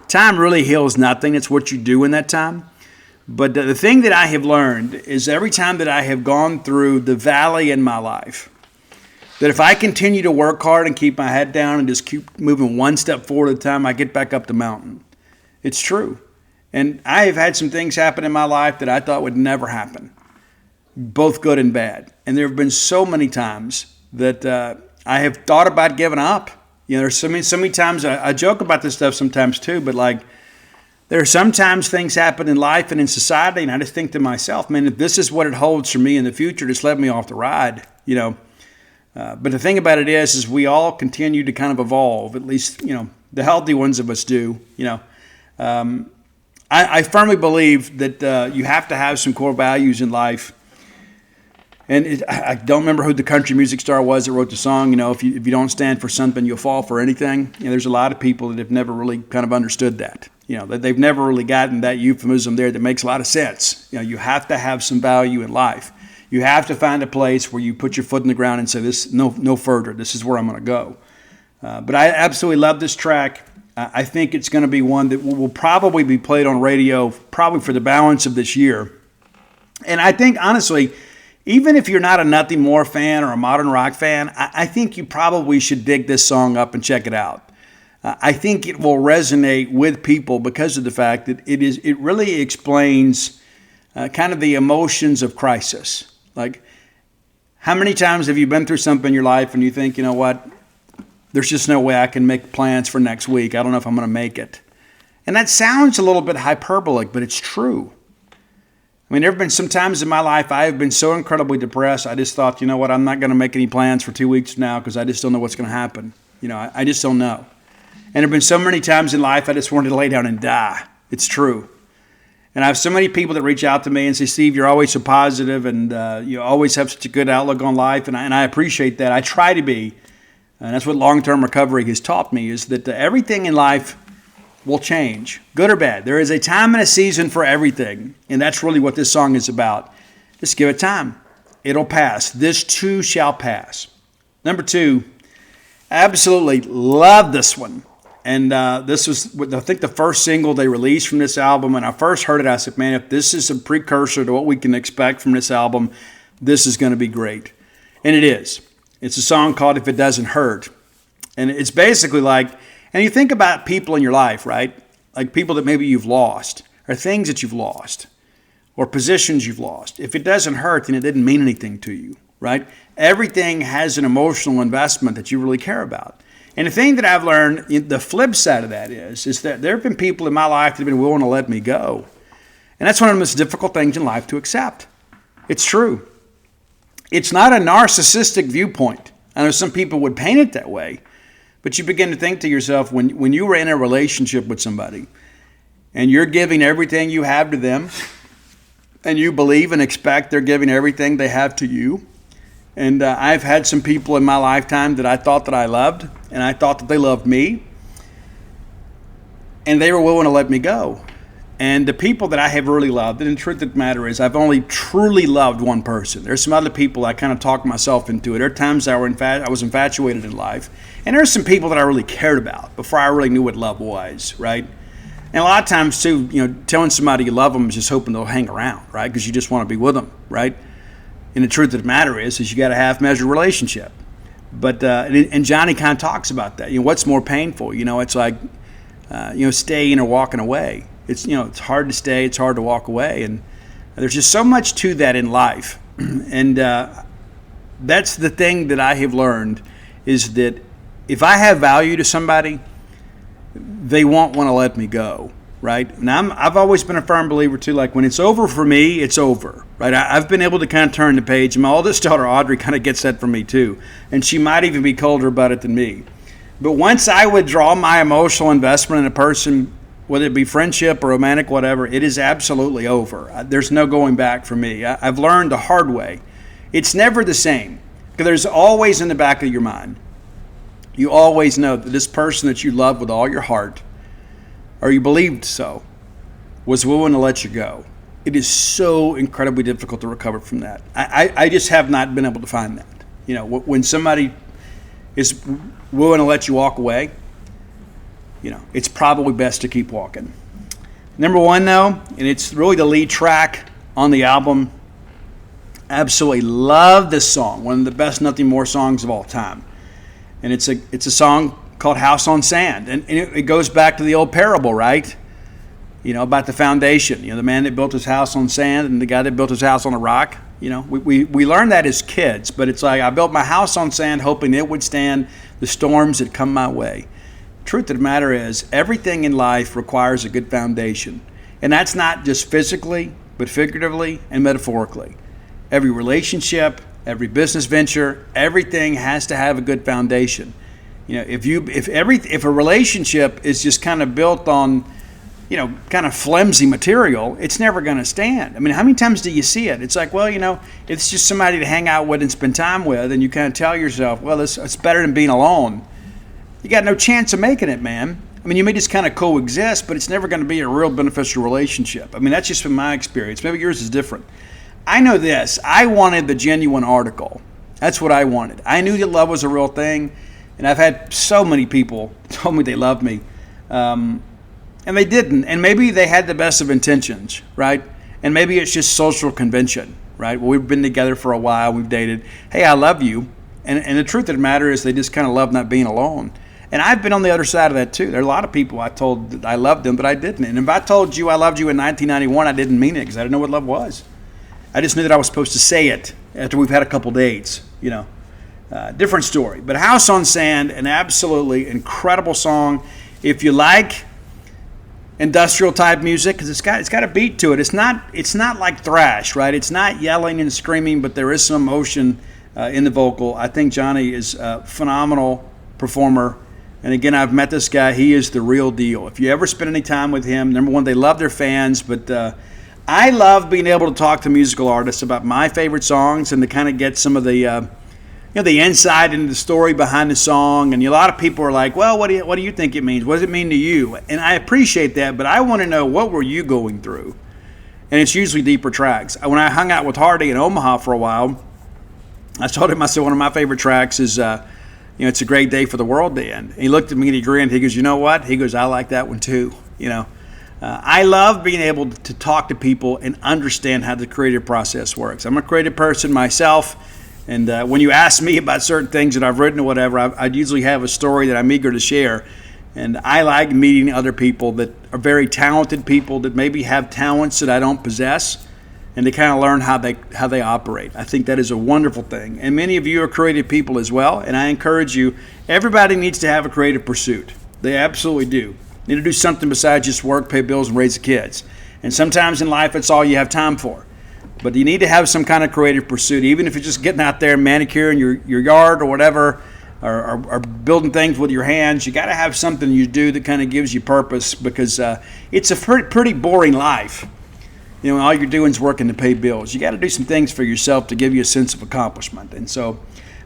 time really heals nothing. It's what you do in that time. But the thing that I have learned is every time that I have gone through the valley in my life, that if I continue to work hard and keep my head down and just keep moving one step forward at a time, I get back up the mountain. It's true. And I have had some things happen in my life that I thought would never happen, both good and bad. And there have been so many times that I have thought about giving up. There's so many times, I joke about this stuff sometimes too, but there are sometimes things happen in life and in society, and I just think to myself, man, if this is what it holds for me in the future, just let me off the ride. But the thing about it is we all continue to kind of evolve. At least, the healthy ones of us do. I firmly believe that you have to have some core values in life. And I don't remember who the country music star was that wrote the song. If you don't stand for something, you'll fall for anything. There's a lot of people that have never really kind of understood that. That they've never really gotten that euphemism there that makes a lot of sense. You have to have some value in life. You have to find a place where you put your foot in the ground and say, "This no further. This is where I'm going to go." But I absolutely love this track. I think it's going to be one that will probably be played on radio probably for the balance of this year. And I think, honestly, even if you're not a Nothing More fan or a modern rock fan, I think you probably should dig this song up and check it out. I think it will resonate with people because of the fact that it really explains kind of the emotions of crisis. Like, how many times have you been through something in your life and you think, you know what, there's just no way I can make plans for next week. I don't know if I'm going to make it. And that sounds a little bit hyperbolic, but it's true. I mean, there have been some times in my life I have been so incredibly depressed, I just thought, you know what, I'm not going to make any plans for 2 weeks from now because I just don't know what's going to happen. I just don't know. And there have been so many times in life I just wanted to lay down and die. It's true. And I have so many people that reach out to me and say, "Steve, you're always so positive and you always have such a good outlook on life." And I appreciate that. I try to be. And that's what long-term recovery has taught me, is that everything in life will change, good or bad. There is a time and a season for everything. And that's really what this song is about. Just give it time. It'll pass. This too shall pass. Number 2, absolutely love this one. And this was, I think, the first single they released from this album. When I first heard it, I said, man, if this is a precursor to what we can expect from this album, this is going to be great. And it is. It's a song called If It Doesn't Hurt. And it's basically like, and you think about people in your life, right? Like people that maybe you've lost, or things that you've lost, or positions you've lost. If it doesn't hurt, then it didn't mean anything to you, right? Everything has an emotional investment that you really care about. And the thing that I've learned, the flip side of that is that there have been people in my life that have been willing to let me go. And that's one of the most difficult things in life to accept. It's true. It's not a narcissistic viewpoint. I know some people would paint it that way, but you begin to think to yourself, when you were in a relationship with somebody and you're giving everything you have to them and you believe and expect they're giving everything they have to you. And I've had some people in my lifetime that I thought that I loved, and I thought that they loved me, and they were willing to let me go. And the people that I have really loved, and the truth of the matter is I've only truly loved one person. There's some other people I kind of talked myself into it. There are times I was infatuated in life. And there's some people that I really cared about before I really knew what love was, right? And a lot of times, too, telling somebody you love them is just hoping they'll hang around, right? Because you just want to be with them, right? And the truth of the matter is you got a half-measure relationship. But and Johnny kind of talks about that. What's more painful? It's like staying or walking away. It's it's hard to stay, it's hard to walk away, and there's just so much to that in life. And that's the thing that I have learned, is that if I have value to somebody, they won't want to let me go. Right? Now, I've always been a firm believer, too, like when it's over for me, it's over, right? I've been able to kind of turn the page. And my oldest daughter, Audrey, kind of gets that from me, too. And she might even be colder about it than me. But once I withdraw my emotional investment in a person, whether it be friendship or romantic, whatever, it is absolutely over. There's no going back for me. I've learned the hard way. It's never the same, because there's always in the back of your mind, you always know that this person that you love with all your heart, or you believed so, was willing to let you go. It is so incredibly difficult to recover from that. I just have not been able to find that. When somebody is willing to let you walk away, it's probably best to keep walking. Number 1, though, and it's really the lead track on the album. Absolutely love this song. One of the best Nothing More songs of all time. And it's a song called House on Sand. And it goes back to the old parable, right? About the foundation. The man that built his house on sand and the guy that built his house on a rock. We learned that as kids, but it's like I built my house on sand hoping it would stand the storms that come my way. Truth of the matter is, everything in life requires a good foundation. And that's not just physically, but figuratively and metaphorically. Every relationship, every business venture, everything has to have a good foundation. If a relationship is just kind of built on, kind of flimsy material, it's never going to stand. I mean, how many times do you see it? It's like, well, it's just somebody to hang out with and spend time with, and you kind of tell yourself, well, it's better than being alone. You got no chance of making it, man. I mean, you may just kind of coexist, but it's never going to be a real beneficial relationship. I mean, that's just from my experience. Maybe yours is different. I know this. I wanted the genuine article. That's what I wanted. I knew that love was a real thing, and I've had so many people tell me they loved me. And they didn't. And maybe they had the best of intentions, right? And maybe it's just social convention, right? Well, we've been together for a while. We've dated. Hey, I love you. And the truth of the matter is they just kind of love not being alone. And I've been on the other side of that too. There are a lot of people I told that I loved them, but I didn't. And if I told you I loved you in 1991, I didn't mean it because I didn't know what love was. I just knew that I was supposed to say it after we've had a couple dates, different story. But House on Sand, an absolutely incredible song. If you like industrial type music, because it's got a beat to it. It's not like thrash, right? It's not yelling and screaming, but there is some emotion in the vocal. I think Johnny is a phenomenal performer. And again, I've met this guy. He is the real deal. If you ever spend any time with him, number one, they love their fans, but I love being able to talk to musical artists about my favorite songs and to kind of get some of the the insight into the story behind the song. And a lot of people are like, well, what do you think it means? What does it mean to you? And I appreciate that, but I want to know, what were you going through? And it's usually deeper tracks. When I hung out with Hardy in Omaha for a while, I told him, I said, one of my favorite tracks is, It's a Great Day for the World to End. And he looked at me and he grinned. He goes, you know what? He goes, I like that one too. I love being able to talk to people and understand how the creative process works. I'm a creative person myself. And when you ask me about certain things that I've written or whatever, I'd usually have a story that I'm eager to share. And I like meeting other people that are very talented people that maybe have talents that I don't possess, and to kind of learn how they operate. I think that is a wonderful thing. And many of you are creative people as well, and I encourage you, everybody needs to have a creative pursuit. They absolutely do. Need to do something besides just work, pay bills, and raise the kids. And sometimes in life, it's all you have time for. But you need to have some kind of creative pursuit, even if you're just getting out there and manicuring your yard or whatever, or building things with your hands. You got to have something you do that kind of gives you purpose, because it's a pretty boring life. All you're doing is working to pay bills. You got to do some things for yourself to give you a sense of accomplishment. And so,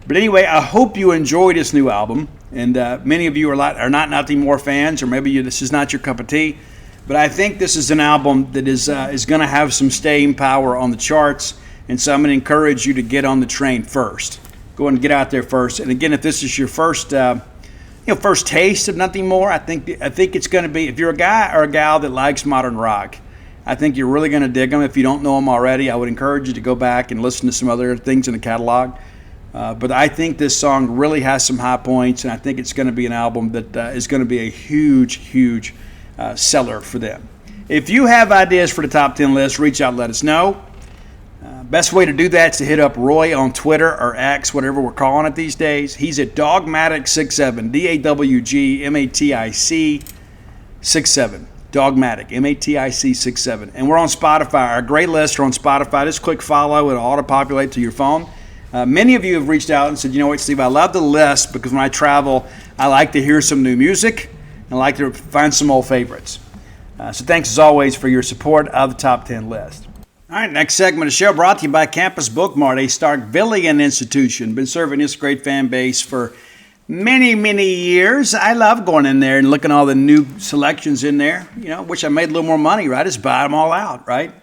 but anyway, I hope you enjoy this new album. And many of you are not Nothing More fans, or maybe this is not your cup of tea. But I think this is an album that is going to have some staying power on the charts. And so I'm going to encourage you to get on the train first. Go and get out there first. And again, if this is your first taste of Nothing More, I think it's going to be, if you're a guy or a gal that likes modern rock, I think you're really going to dig them. If you don't know them already, I would encourage you to go back and listen to some other things in the catalog. But I think this song really has some high points, and I think it's going to be an album that is going to be a huge, huge seller for them. If you have ideas for the top 10 list, reach out and let us know. Best way to do that is to hit up Roy on Twitter or X, whatever we're calling it these days. He's at Dogmatic67, DAWGMATIC 67. Dogmatic, MATIC 67. And we're on Spotify. Our great lists are on Spotify. Just click follow. It'll auto-populate to your phone. Many of you have reached out and said, you know what, Steve, I love the list because when I travel, I like to hear some new music and I like to find some old favorites. So thanks as always for your support of the Top 10 list. All right, next segment of the show brought to you by Campus Bookmart, a Starkvillian institution. Been serving this great fan base for many, many years. I love going in there and looking at all the new selections in there. Wish I made a little more money, right? Just buy them all out, right?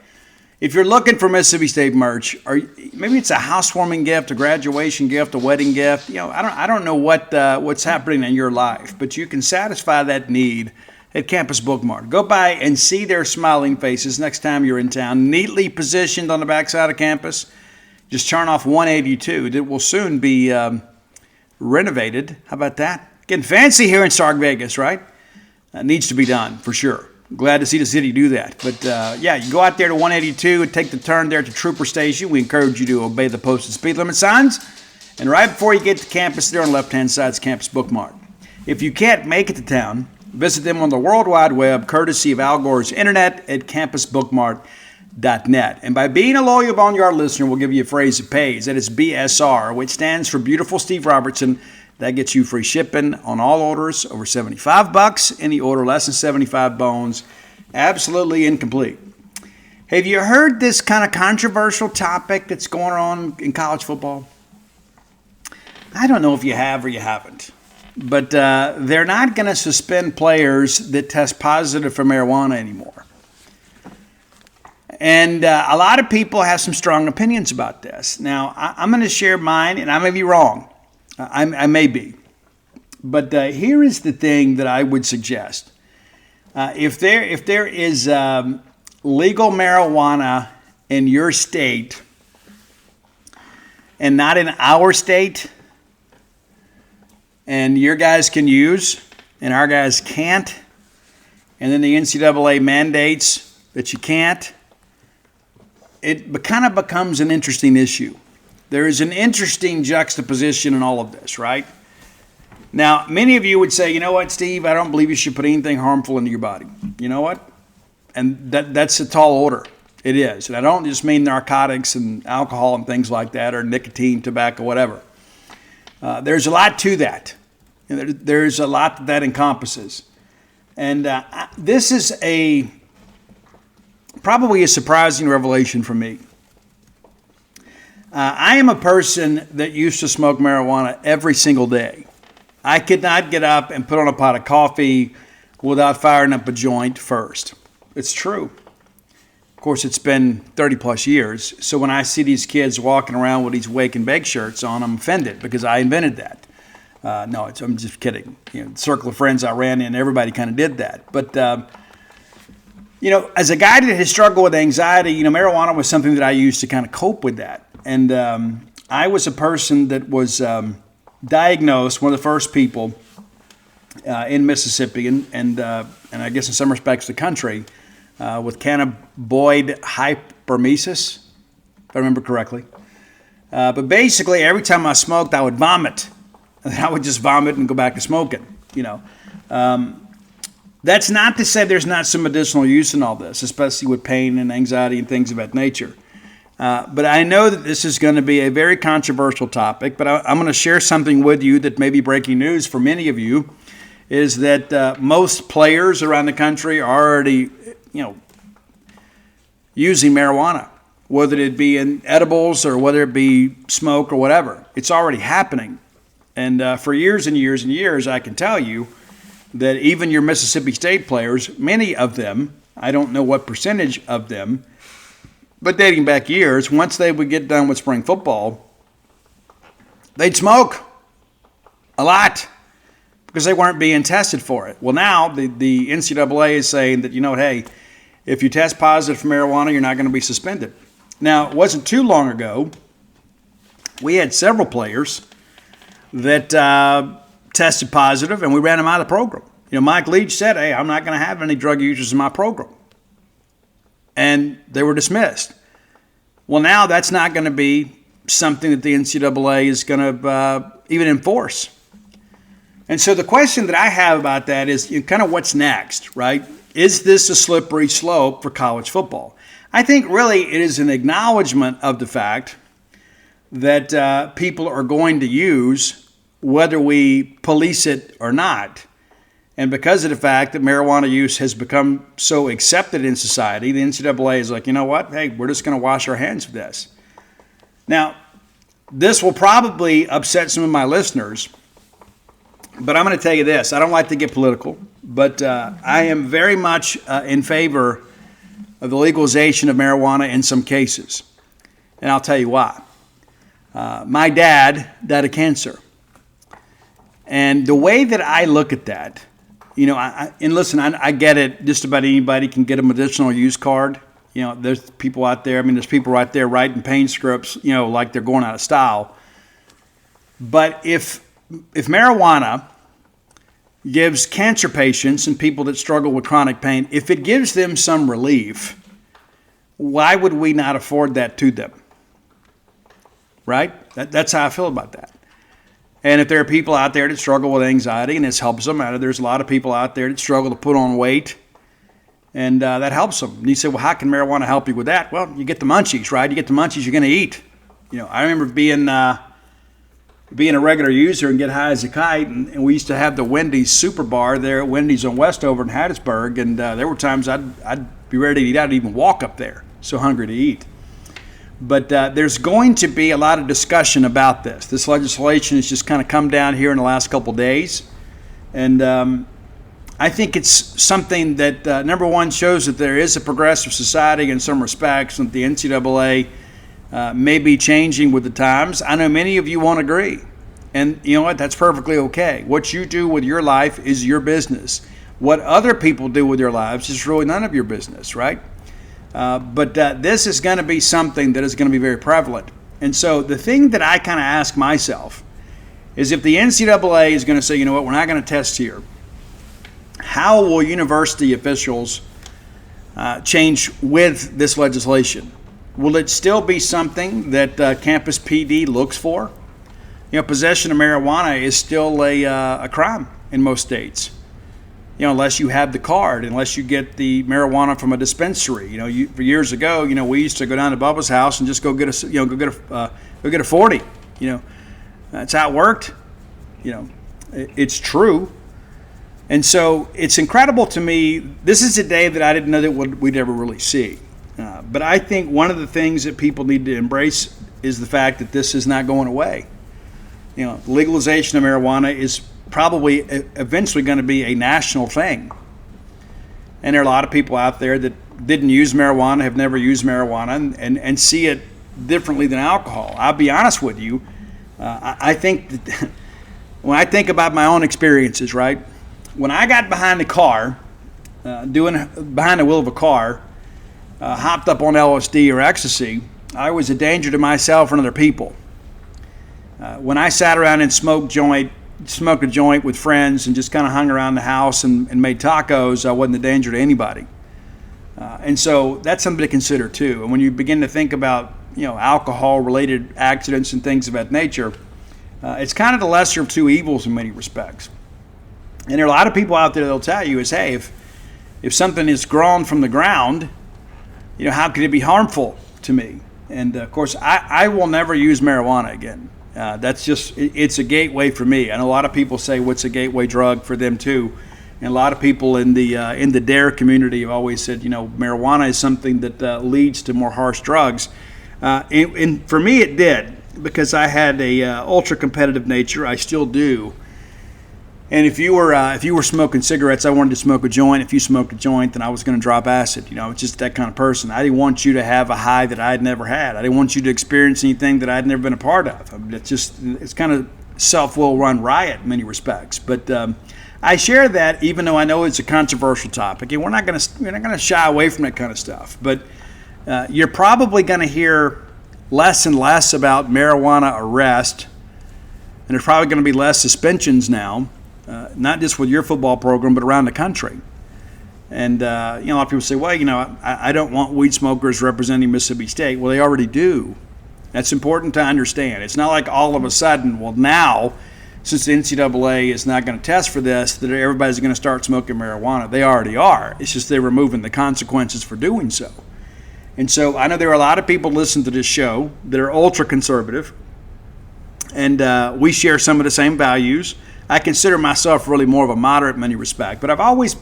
If you're looking for Mississippi State merch, or maybe it's a housewarming gift, a graduation gift, a wedding gift, I don't know what's happening in your life, but you can satisfy that need at Campus Bookmart. Go by and see their smiling faces next time you're in town, neatly positioned on the backside of campus. Just turn off 182. It will soon be renovated. How about that? Getting fancy here in Stark Vegas, right? Needs to be done for sure. Glad to see the city do that. But you go out there to 182 and take the turn there to Trooper Station. We encourage you to obey the posted speed limit signs. And right before you get to campus, there on the left-hand side is Campus Bookmart. If you can't make it to town, visit them on the World Wide Web, courtesy of Al Gore's Internet at campusbookmart.com. And by being a loyal Boneyard listener, we'll give you a phrase that pays. That is BSR, which stands for Beautiful Steve Robertson. That gets you free shipping on all orders over $75. Any order less than 75 bones, absolutely incomplete. Have you heard this kind of controversial topic that's going on in college football? I don't know if you have or you haven't, but they're not going to suspend players that test positive for marijuana anymore. And a lot of people have some strong opinions about this. Now, I'm going to share mine, and I may be wrong. I may be. But here is the thing that I would suggest. If there is legal marijuana in your state and not in our state, and your guys can use and our guys can't, and then the NCAA mandates that you can't, it kind of becomes an interesting issue. There is an interesting juxtaposition in all of this, right? Now, many of you would say, you know what, Steve, I don't believe you should put anything harmful into your body. You know what? And that's a tall order. It is. And I don't just mean narcotics and alcohol and things like that, or nicotine, tobacco, whatever. There's a lot to that. There's a lot that encompasses. And this is probably a surprising revelation for me. I am a person that used to smoke marijuana every single day. I could not get up and put on a pot of coffee without firing up a joint first. It's true. Of course, it's been 30 plus years. So when I see these kids walking around with these wake and bake shirts on, I'm offended because I invented that. No, I'm just kidding. The circle of friends I ran in, everybody kind of did that. But, as a guy that has struggled with anxiety, marijuana was something that I used to kind of cope with that. And I was a person that was diagnosed, one of the first people in Mississippi, and I guess in some respects the country, with cannabinoid hyperemesis, if I remember correctly. But basically, every time I smoked, I would vomit. And I would just vomit and go back to smoking, That's not to say there's not some additional use in all this, especially with pain and anxiety and things of that nature. But I know that this is going to be a very controversial topic, but I'm going to share something with you that may be breaking news for many of you, is that most players around the country are already, using marijuana, whether it be in edibles or whether it be smoke or whatever. It's already happening. And for years and years and years, I can tell you that even your Mississippi State players, many of them, I don't know what percentage of them, but dating back years, once they would get done with spring football, they'd smoke a lot because they weren't being tested for it. Well, now the NCAA is saying that, hey, if you test positive for marijuana, you're not going to be suspended. Now, it wasn't too long ago, we had several players that tested positive, and we ran them out of the program. Mike Leach said, hey, I'm not going to have any drug users in my program. And they were dismissed. Well, now that's not going to be something that the NCAA is going to even enforce. And so the question that I have about that is kind of what's next, right? Is this a slippery slope for college football? I think really it is an acknowledgement of the fact that people are going to use whether we police it or not. And because of the fact that marijuana use has become so accepted in society, the NCAA is like, you know what? Hey, we're just going to wash our hands of this. Now, this will probably upset some of my listeners, but I'm going to tell you this. I don't like to get political, but I am very much in favor of the legalization of marijuana in some cases. And I'll tell you why. My dad died of cancer. And the way that I look at that, I get it. Just about anybody can get a medicinal use card. There's people out there. There's people right there writing pain scripts, like they're going out of style. But if marijuana gives cancer patients and people that struggle with chronic pain, if it gives them some relief, why would we not afford that to them? Right? That's how I feel about that. And if there are people out there that struggle with anxiety and this helps them out, there's a lot of people out there that struggle to put on weight And that helps them. And you say, well, how can marijuana help you with that? Well, you get the munchies, right? You get the munchies, you're going to eat. I remember being a regular user and get high as a kite, and we used to have the Wendy's Super Bar there at Wendy's on Westover in Hattiesburg, and there were times I'd be ready to eat out, I'd even walk up there, so hungry to eat. But there's going to be a lot of discussion about this. This legislation has just kind of come down here in the last couple of days, and I think it's something that, number one, shows that there is a progressive society in some respects, and the NCAA may be changing with the times. I know many of you won't agree. And you know what? That's perfectly okay. What you do with your life is your business. What other people do with their lives is really none of your business, right? But this is going to be something that is going to be very prevalent. And so the thing that I kind of ask myself is, if the NCAA is going to say, you know what, we're not going to test here, how will university officials change with this legislation? Will it still be something that campus PD looks for? Possession of marijuana is still a crime in most states. Unless you have the card, unless you get the marijuana from a dispensary. For years ago, we used to go down to Bubba's house and just go get a 40. That's how it worked. It's true. And so it's incredible to me. This is a day that I didn't know that we'd ever really see. But I think one of the things that people need to embrace is the fact that this is not going away. Legalization of marijuana is probably eventually going to be a national thing. And there are a lot of people out there that didn't use marijuana, have never used marijuana, and see it differently than alcohol. I'll be honest with you. I think that when I think about my own experiences, right? When I got behind the car, behind the wheel of a car, hopped up on LSD or ecstasy, I was a danger to myself and other people. When I sat around and smoked a joint with friends and just kind of hung around the house and made tacos, I wasn't a danger to anybody. And so that's something to consider too. And when you begin to think about alcohol-related accidents and things of that nature, it's kind of the lesser of two evils in many respects. And there are a lot of people out there that'll tell you is, hey, if something is grown from the ground, how could it be harmful to me? And of course, I will never use marijuana again. That's just, it's a gateway for me. I know a lot of people say what's a gateway drug for them too. And a lot of people in the DARE community have always said, marijuana is something that leads to more harsh drugs. And for me, it did, because I had a ultra competitive nature. I still do. And if you were smoking cigarettes, I wanted to smoke a joint. If you smoked a joint, then I was going to drop acid. It's just that kind of person. I didn't want you to have a high that I'd never had. I didn't want you to experience anything that I'd never been a part of. It's kind of self-will run riot in many respects. But I share that, even though I know it's a controversial topic, and we're not going to shy away from that kind of stuff. But you're probably going to hear less and less about marijuana arrest, and there's probably going to be less suspensions now. Not just with your football program, but around the country. And, a lot of people say, well, I don't want weed smokers representing Mississippi State. Well, they already do. That's important to understand. It's not like all of a sudden, well, now, since the NCAA is not going to test for this, that everybody's going to start smoking marijuana. They already are. It's just they're removing the consequences for doing so. And so I know there are a lot of people listening to this show that are ultra-conservative, and we share some of the same values. I consider myself really more of a moderate in many respects, but I've always,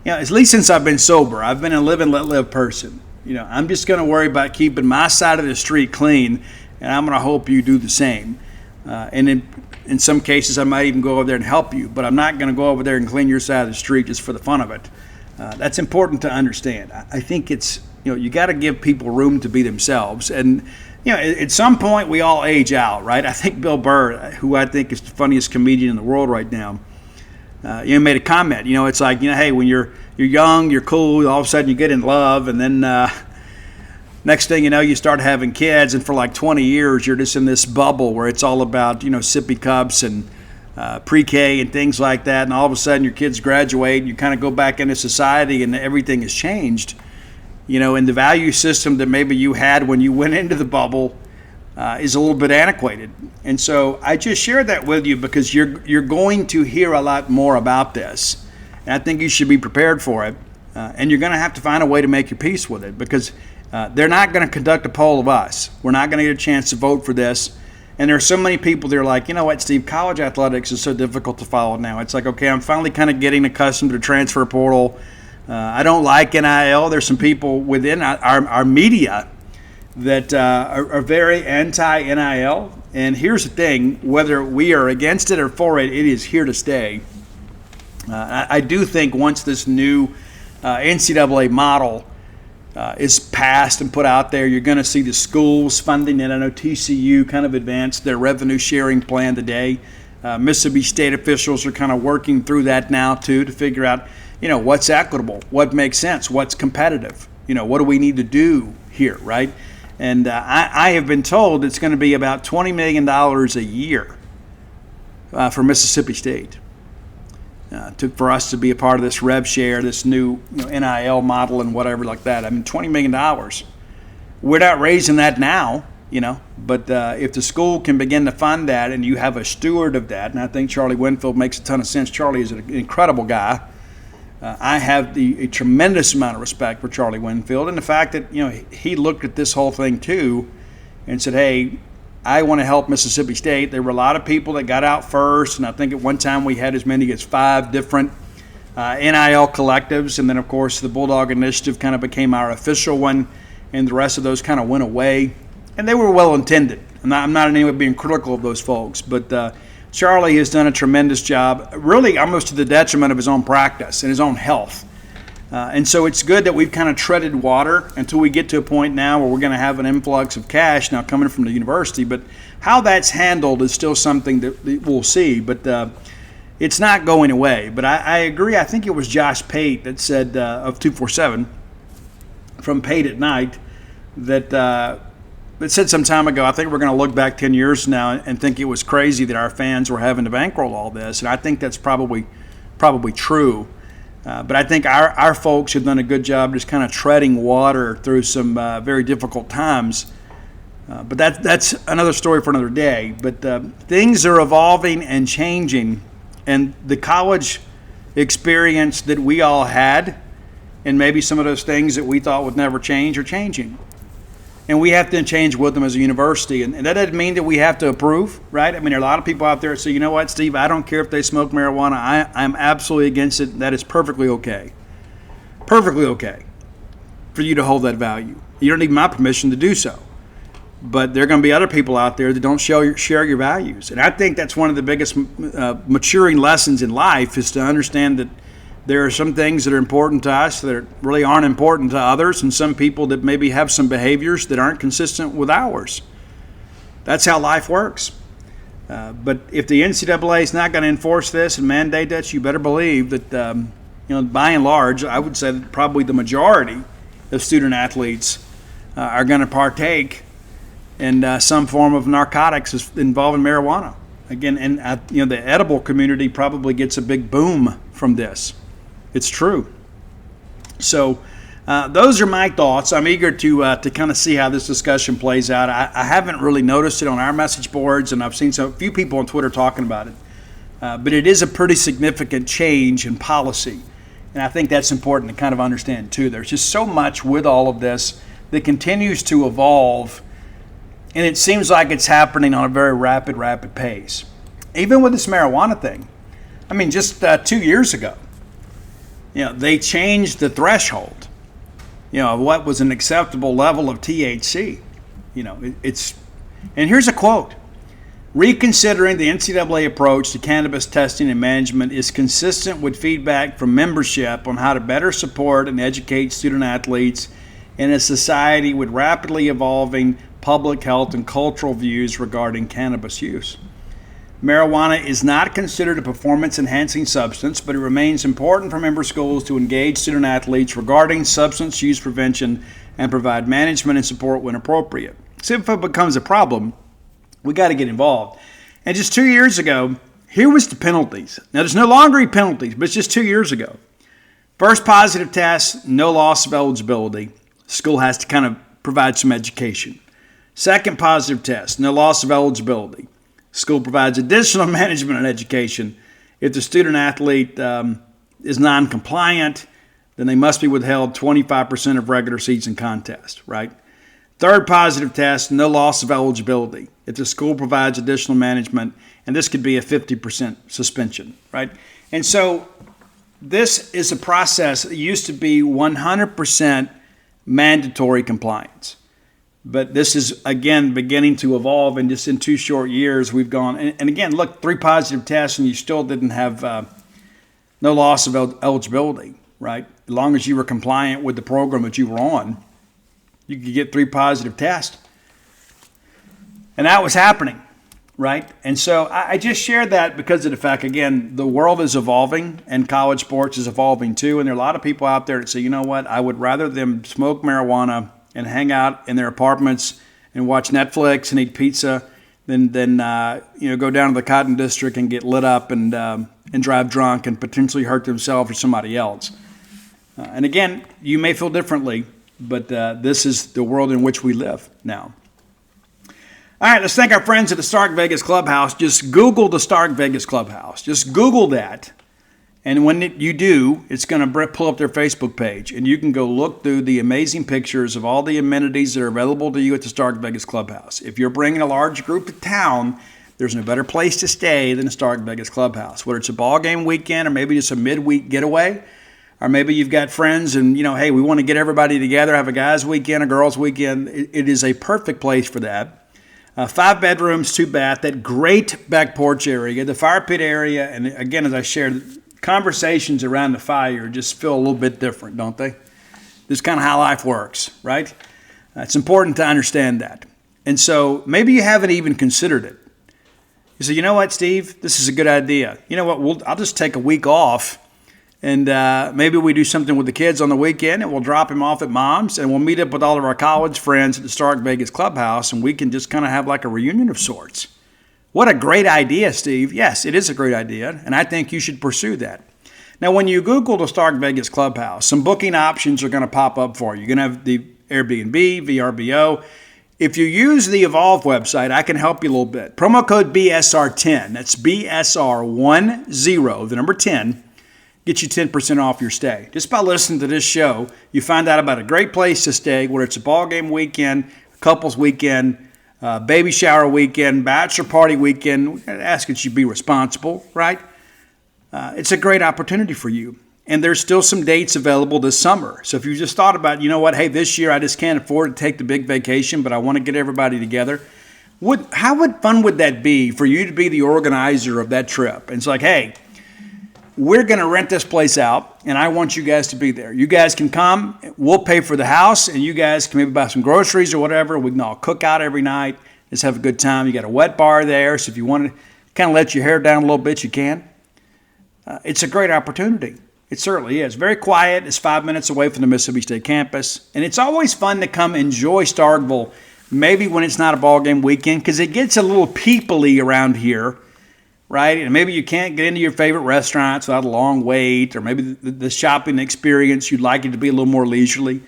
at least since I've been sober, I've been a live and let live person. I'm just going to worry about keeping my side of the street clean, and I'm going to hope you do the same. And in some cases, I might even go over there and help you, but I'm not going to go over there and clean your side of the street just for the fun of it. That's important to understand. I think it's, you got to give people room to be themselves. And at some point we all age out, right? I think Bill Burr, who I think is the funniest comedian in the world right now, made a comment. It's like, hey, when you're young, you're cool. All of a sudden you get in love, and then next thing you know, you start having kids, and for like 20 years you're just in this bubble where it's all about sippy cups and pre-K and things like that. And all of a sudden your kids graduate, and you kind of go back into society, and everything has changed. And the value system that maybe you had when you went into the bubble is a little bit antiquated. And so I just share that with you because you're going to hear a lot more about this. And I think you should be prepared for it. And you're going to have to find a way to make your peace with it, because they're not going to conduct a poll of us. We're not going to get a chance to vote for this. And there are so many people that are like, you know what, Steve, college athletics is so difficult to follow now. It's like, okay, I'm finally kind of getting accustomed to the transfer portal. I don't like NIL. There's some people within our media that are very anti-NIL. And here's the thing, whether we are against it or for it, it is here to stay. I do think once this new NCAA model is passed and put out there, you're going to see the schools funding it. I know TCU kind of advanced their revenue sharing plan today. Mississippi State officials are kind of working through that now too, to figure out, what's equitable, what makes sense, what's competitive, what do we need to do here, right? And I have been told it's going to be about $20 million a year for Mississippi State. For us to be a part of this rev share, this new NIL model and whatever like that. I mean, $20 million. We're not raising that now, but if the school can begin to fund that and you have a steward of that, and I think Charlie Winfield makes a ton of sense. Charlie is an incredible guy. I have a tremendous amount of respect for Charlie Winfield, and the fact that he looked at this whole thing too and said, hey, I want to help Mississippi State. There were a lot of people that got out first, and I think at one time we had as many as 5 different NIL collectives, and then, of course, the Bulldog Initiative kind of became our official one, and the rest of those kind of went away. And they were well-intended. I'm not in any way being critical of those folks, but Charlie has done a tremendous job, really almost to the detriment of his own practice and his own health. And so it's good that we've kind of treaded water until we get to a point now where we're going to have an influx of cash now coming from the university. But how that's handled is still something that we'll see. But it's not going away. But I agree. I think it was Josh Pate that said, of 247, from Pate at Night, that said some time ago, I think we're going to look back 10 years from now and think it was crazy that our fans were having to bankroll all this. And I think that's probably true. But I think our folks have done a good job just kind of treading water through some very difficult times. But that's another story for another day. But things are evolving and changing. And the college experience that we all had, and maybe some of those things that we thought would never change, are changing. And we have to change with them as a university. And that doesn't mean that we have to approve, right? I mean, there are a lot of people out there that say, you know what, Steve, I don't care if they smoke marijuana. I'm absolutely against it. That is perfectly okay. Perfectly okay for you to hold that value. You don't need my permission to do so. But there are going to be other people out there that don't share your values. And I think that's one of the biggest maturing lessons in life, is to understand that there are some things that are important to us that really aren't important to others, and some people that maybe have some behaviors that aren't consistent with ours. That's how life works. But if the NCAA is not going to enforce this and mandate that, you better believe that, by and large, I would say that probably the majority of student athletes are going to partake in some form of narcotics involving marijuana. Again, and the edible community probably gets a big boom from this. It's true. So those are my thoughts. I'm eager to kind of see how this discussion plays out. I haven't really noticed it on our message boards, and I've seen a few people on Twitter talking about it. But it is a pretty significant change in policy, and I think that's important to kind of understand too. There's just so much with all of this that continues to evolve, and it seems like it's happening on a very rapid pace. Even with this marijuana thing, I mean, just 2 years ago, they changed the threshold, of what was an acceptable level of THC. And here's a quote: "Reconsidering the NCAA approach to cannabis testing and management is consistent with feedback from membership on how to better support and educate student athletes in a society with rapidly evolving public health and cultural views regarding cannabis use. Marijuana is not considered a performance-enhancing substance, but it remains important for member schools to engage student athletes regarding substance use prevention and provide management and support when appropriate. So if it becomes a problem, we got to get involved." And just 2 years ago, here was the penalties. Now, there's no longer any penalties, but it's just 2 years ago. First positive test, no loss of eligibility. School has to kind of provide some education. Second positive test, no loss of eligibility. School provides additional management and education if the student athlete is non-compliant then they must be withheld 25% of regular season contest, right? Third positive test, no loss of eligibility. If the school provides additional management, and this could be a 50% suspension, right? And so this is a process that used to be 100% mandatory compliance. But this is, again, beginning to evolve, and just in 2 short years, we've gone. And again, look, 3 positive tests, and you still didn't have no loss of eligibility, right? As long as you were compliant with the program that you were on, you could get 3 positive tests. And that was happening, right? And so I just shared that because of the fact, again, the world is evolving, and college sports is evolving too. And there are a lot of people out there that say, you know what, I would rather them smoke marijuana and hang out in their apartments and watch Netflix and eat pizza than go down to the Cotton District and get lit up and drive drunk and potentially hurt themselves or somebody else. And again, you may feel differently, but this is the world in which we live now. All right, let's thank our friends at the Stark Vegas Clubhouse. Just Google the Stark Vegas Clubhouse. Just Google that. And when you do, it's going to pull up their Facebook page, and you can go look through the amazing pictures of all the amenities that are available to you at the Stark Vegas Clubhouse. If you're bringing a large group to town, there's no better place to stay than the Stark Vegas Clubhouse. Whether it's a ball game weekend or maybe just a midweek getaway, or maybe you've got friends and, hey, we want to get everybody together, have a guys' weekend, a girls' weekend. It is a perfect place for that. 5 bedrooms, 2 bath, that great back porch area, the fire pit area, and again, as I shared, conversations around the fire just feel a little bit different, don't they? This is kind of how life works, right? It's important to understand that. And so maybe you haven't even considered it. You say, you know what, Steve, this is a good idea. You know what, I'll just take a week off, and maybe we do something with the kids on the weekend, and we'll drop him off at mom's, and we'll meet up with all of our college friends at the Stark Vegas Clubhouse, and we can just kind of have like a reunion of sorts. What a great idea, Steve. Yes, it is a great idea, and I think you should pursue that. Now, when you Google the Stark Vegas Clubhouse, some booking options are going to pop up for you. You're going to have the Airbnb, VRBO. If you use the Evolve website, I can help you a little bit. Promo code BSR10, that's BSR10, the number 10, gets you 10% off your stay. Just by listening to this show, you find out about a great place to stay, whether it's a ball game weekend, couples weekend, baby shower weekend, bachelor party weekend. We ask that you be responsible, right? It's a great opportunity for you. And there's still some dates available this summer. So if you just thought about, you know what, hey, this year I just can't afford to take the big vacation, but I want to get everybody together. How fun would that be for you to be the organizer of that trip? And it's like, hey, we're going to rent this place out, and I want you guys to be there. You guys can come. We'll pay for the house, and you guys can maybe buy some groceries or whatever. We can all cook out every night. Just have a good time. You got a wet bar there, so if you want to kind of let your hair down a little bit, you can. It's a great opportunity. It certainly is. Very quiet. It's 5 minutes away from the Mississippi State campus, and it's always fun to come enjoy Starkville, maybe when it's not a ball game weekend, because it gets a little people-y around here. Right? And maybe you can't get into your favorite restaurants without a long wait, or maybe the shopping experience, you'd like it to be a little more leisurely.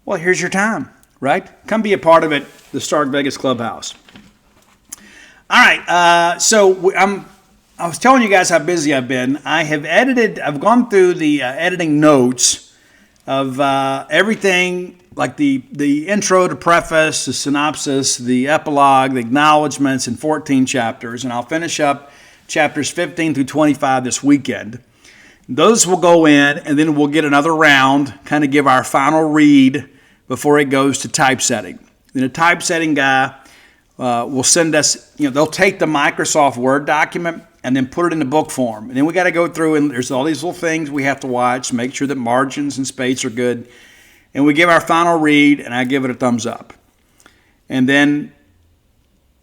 Well, here's your time, right? Come be a part of it, the Stark Vegas Clubhouse. All right, I was telling you guys how busy I've been. I've gone through the editing notes of everything, like the intro to preface, the synopsis, the epilogue, the acknowledgments in 14 chapters, and I'll finish up chapters 15 through 25 this weekend. Those will go in, and then we'll get another round, kind of give our final read before it goes to typesetting. Then a typesetting guy will send us, they'll take the Microsoft Word document and then put it in the book form. And then we got to go through, and there's all these little things we have to watch, make sure that margins and space are good. And we give our final read, and I give it a thumbs up. And then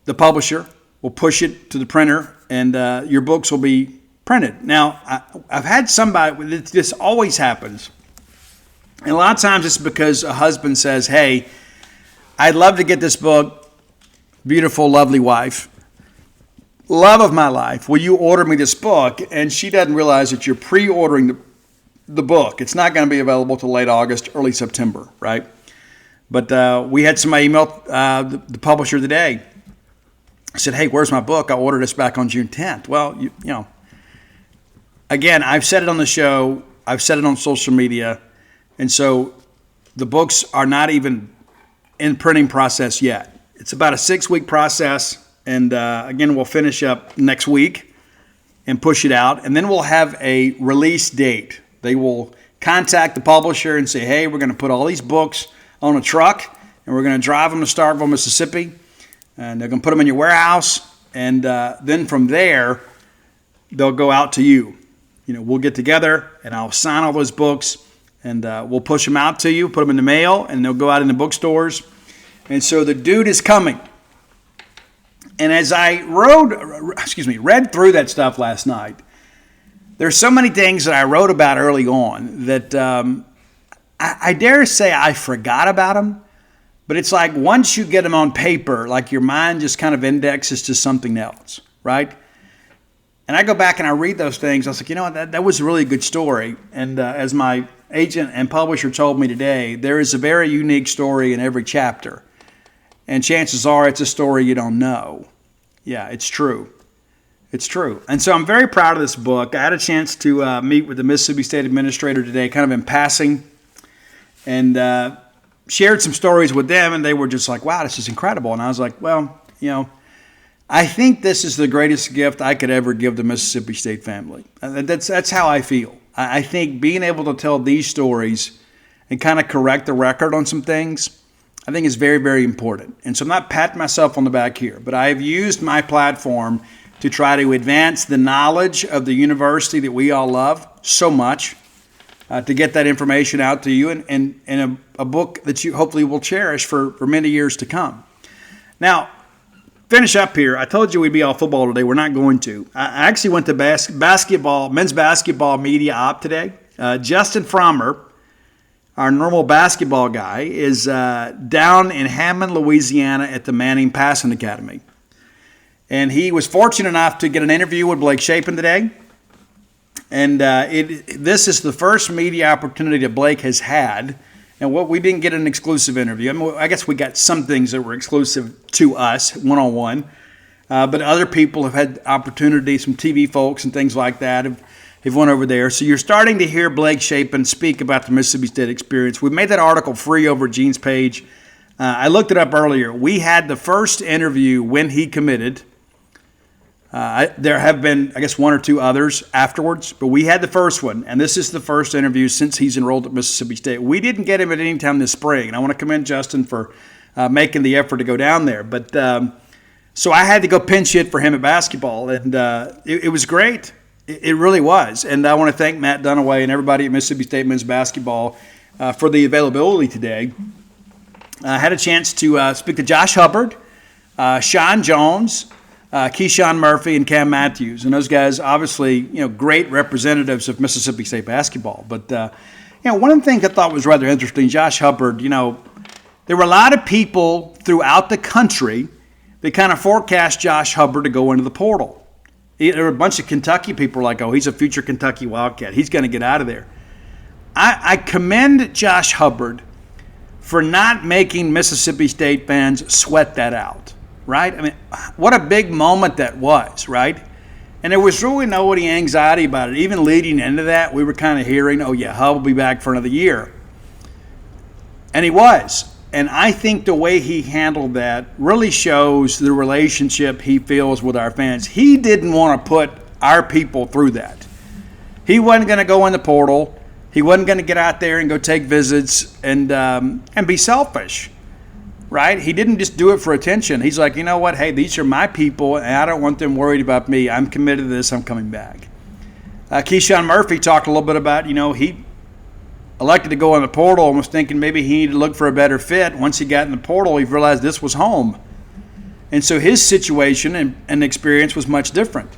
the publisher will push it to the printer, and your books will be printed. Now, I've had somebody, this always happens. And a lot of times it's because a husband says, hey, I'd love to get this book, beautiful, lovely wife, love of my life, will you order me this book? And she doesn't realize that you're pre-ordering the book. It's not going to be available till late August, early September, right? But we had somebody email the publisher today. I said, hey, where's my book? I ordered this back on June 10th. Well, again, I've said it on the show. I've said it on social media. And so the books are not even in printing process yet. It's about a 6-week process. And again, we'll finish up next week and push it out. And then we'll have a release date. They will contact the publisher and say, hey, we're going to put all these books on a truck and we're going to drive them to Starkville, Mississippi. And they're going to put them in your warehouse. And then from there, they'll go out to you. We'll get together and I'll sign all those books and we'll push them out to you, put them in the mail, and they'll go out in the bookstores. And so the dude is coming. And as I read through that stuff last night, there's so many things that I wrote about early on that I dare say I forgot about them. But it's like once you get them on paper, like your mind just kind of indexes to something else, right? And I go back and I read those things. I was like, what, that was a really good story. And as my agent and publisher told me today, there is a very unique story in every chapter. And chances are it's a story you don't know. Yeah, it's true. It's true. And so I'm very proud of this book. I had a chance to meet with the Mississippi State Administrator today, kind of in passing, and shared some stories with them. And they were just like, wow, this is incredible. And I was like, well, I think this is the greatest gift I could ever give the Mississippi State family. That's how I feel. I think being able to tell these stories and kind of correct the record on some things, I think is very, very important. And so I'm not patting myself on the back here, but I have used my platform to try to advance the knowledge of the university that we all love so much, to get that information out to you in a book that you hopefully will cherish for many years to come. Now, finish up here. I told you we'd be all football today. We're not going to. I actually went to men's basketball media op today. Justin Frommer, our normal basketball guy, is down in Hammond, Louisiana at the Manning Passing Academy. And he was fortunate enough to get an interview with Blake Shapen today. And this is the first media opportunity that Blake has had. And we didn't get an exclusive interview. I guess we got some things that were exclusive to us, one-on-one. But other people have had opportunities, some TV folks and things like that have went over there. So you're starting to hear Blake Shapen speak about the Mississippi State experience. We made that article free over Gene's page. I looked it up earlier. We had the first interview when he committed. There have been, I guess, one or two others afterwards, but we had the first one, and this is the first interview since he's enrolled at Mississippi State. We didn't get him at any time this spring, and I want to commend Justin for making the effort to go down there. But so I had to go pinch hit for him at basketball, and it was great. It really was. And I want to thank Matt Dunaway and everybody at Mississippi State men's basketball for the availability today. I had a chance to speak to Josh Hubbard, Sean Jones, Keyshawn Murphy, and Cam Matthews. And those guys, obviously, great representatives of Mississippi State basketball. But, one of the things I thought was rather interesting, Josh Hubbard, there were a lot of people throughout the country that kind of forecast Josh Hubbard to go into the portal. There were a bunch of Kentucky people like, oh, he's a future Kentucky Wildcat. He's going to get out of there. I commend Josh Hubbard for not making Mississippi State fans sweat that out. Right? I mean, what a big moment that was, right? And there was really no any anxiety about it. Even leading into that, we were kind of hearing, oh, yeah, Hub will be back for another year. And he was. And I think the way he handled that really shows the relationship he feels with our fans. He didn't want to put our people through that. He wasn't going to go in the portal. He wasn't going to get out there and go take visits and be selfish. Right? He didn't just do it for attention. He's like, you know what? Hey, these are my people, and I don't want them worried about me. I'm committed to this. I'm coming back. Keyshawn Murphy talked a little bit about, he elected to go in the portal and was thinking maybe he needed to look for a better fit. Once he got in the portal, he realized this was home. And so his situation and experience was much different.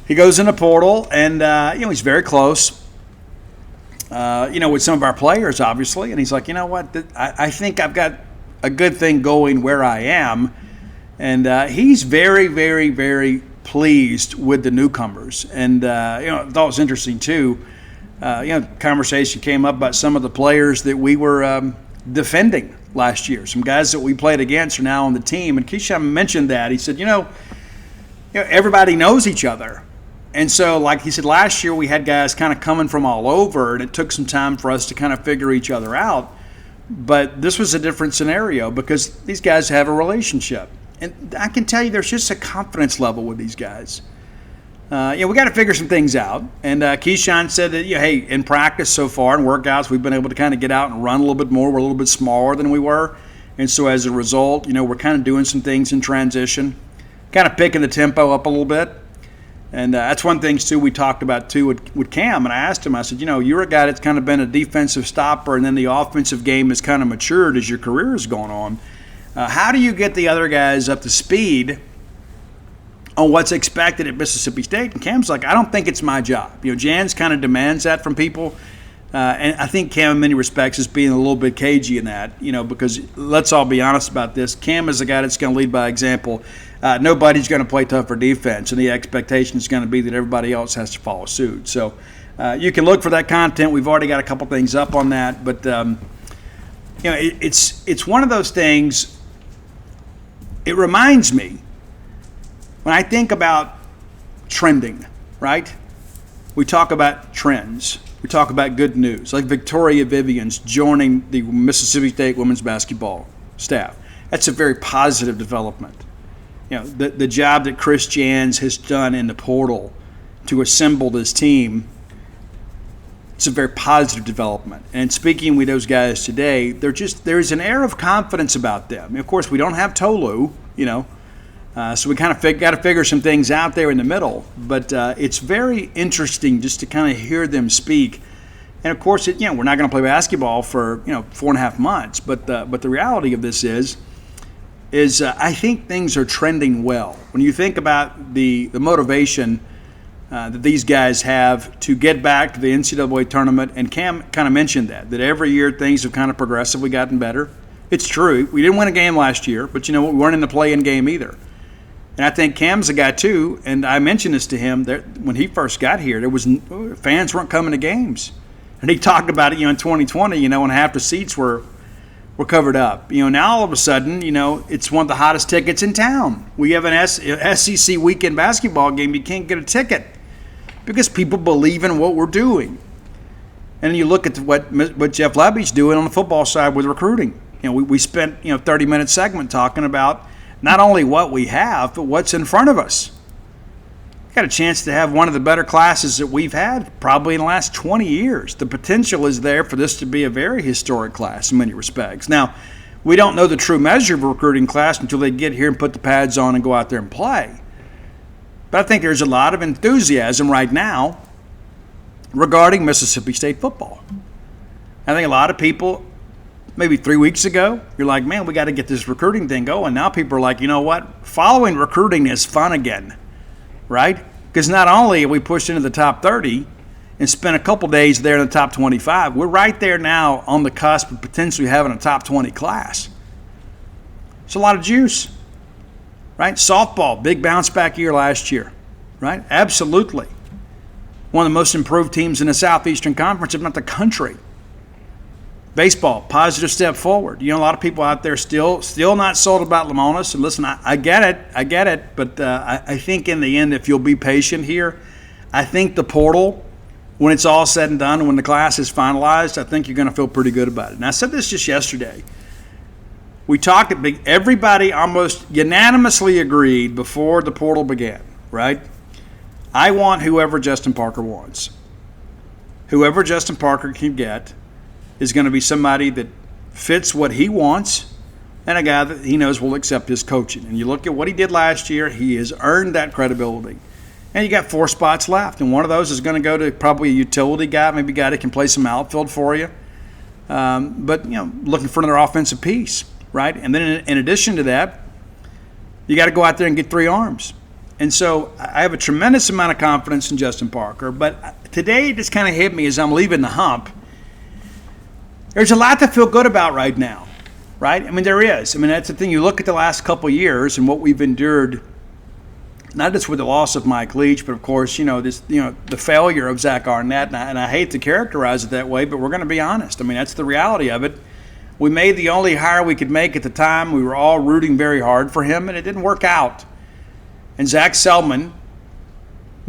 He goes in the portal, and, he's very close. With some of our players, obviously. And he's like, you know what? I think I've got a good thing going where I am. And he's very, very, very pleased with the newcomers. And, I thought it was interesting, too. Conversation came up about some of the players that we were defending last year. Some guys that we played against are now on the team. And Keyshawn mentioned that. He said, everybody knows each other. And so, like he said, last year we had guys kind of coming from all over, and it took some time for us to kind of figure each other out. But this was a different scenario because these guys have a relationship. And I can tell you there's just a confidence level with these guys. We got to figure some things out. And Keyshawn said that, hey, in practice so far and workouts, we've been able to kind of get out and run a little bit more. We're a little bit smaller than we were. And so as a result, we're kind of doing some things in transition, kind of picking the tempo up a little bit. And that's one thing, too, we talked about, too, with Cam. And I asked him, I said, you're a guy that's kind of been a defensive stopper, and then the offensive game has kind of matured as your career has gone on. How do you get the other guys up to speed on what's expected at Mississippi State? And Cam's like, I don't think it's my job. Jans kind of demands that from people. And I think Cam, in many respects, is being a little bit cagey in that, because let's all be honest about this. Cam is a guy that's going to lead by example. Nobody's going to play tougher defense, and the expectation is going to be that everybody else has to follow suit. So you can look for that content. We've already got a couple things up on that. But, it's one of those things. It reminds me, when I think about trending, right? We talk about trends. We talk about good news, like Victoria Vivian's joining the Mississippi State women's basketball staff. That's a very positive development. The job that Chris Jans has done in the portal to assemble this team, it's a very positive development. And speaking with those guys today, there's an air of confidence about them. Of course, we don't have Tolu, so we kind of got to figure some things out there in the middle. But it's very interesting just to kind of hear them speak. And of course, we're not going to play basketball for 4.5 months. But the reality of this is I think things are trending well. When you think about the motivation that these guys have to get back to the NCAA tournament, and Cam kind of mentioned that every year things have kind of progressively gotten better. It's true. We didn't win a game last year, but we weren't in the play-in game either. And I think Cam's a guy too, and I mentioned this to him that when he first got here, fans weren't coming to games. And he talked about it, in 2020, when half the seats were covered up. Now all of a sudden, it's one of the hottest tickets in town. We have an SEC weekend basketball game. You can't get a ticket because people believe in what we're doing. And you look at what Jeff Lebby's doing on the football side with recruiting. We spent 30-minute segment talking about not only what we have, but what's in front of us. We got a chance to have one of the better classes that we've had probably in the last 20 years. The potential is there for this to be a very historic class in many respects. Now, we don't know the true measure of a recruiting class until they get here and put the pads on and go out there and play. But I think there's a lot of enthusiasm right now regarding Mississippi State football. I think a lot of people, maybe 3 weeks ago, you're like, man, we got to get this recruiting thing going. Now people are like, you know what? Following recruiting is fun again, right? Because not only have we pushed into the top 30 and spent a couple days there in the top 25, we're right there now on the cusp of potentially having a top 20 class. It's a lot of juice, right? Softball, big bounce back year last year, right? Absolutely. One of the most improved teams in the Southeastern Conference, if not the country. Baseball, positive step forward. A lot of people out there still not sold about Lamonas. And listen, I get it. But I think in the end, if you'll be patient here, I think the portal, when it's all said and done, when the class is finalized, I think you're going to feel pretty good about it. And I said this just yesterday. We talked, everybody almost unanimously agreed before the portal began, right? I want whoever Justin Parker wants. Whoever Justin Parker can get is going to be somebody that fits what he wants and a guy that he knows will accept his coaching. And you look at what he did last year, he has earned that credibility. And you got 4 spots left, and one of those is going to go to probably a utility guy, maybe a guy that can play some outfield for you. But looking for another offensive piece, right? And then in addition to that, you got to go out there and get 3 arms. And so I have a tremendous amount of confidence in Justin Parker. But today it just kind of hit me as I'm leaving the hump. There's a lot to feel good about right now, right? I mean, there is. I mean, that's the thing. You look at the last couple of years and what we've endured, not just with the loss of Mike Leach, but of course, the failure of Zach Arnett. And I hate to characterize it that way, but we're going to be honest. I mean, that's the reality of it. We made the only hire we could make at the time. We were all rooting very hard for him, and it didn't work out. And Zach Selman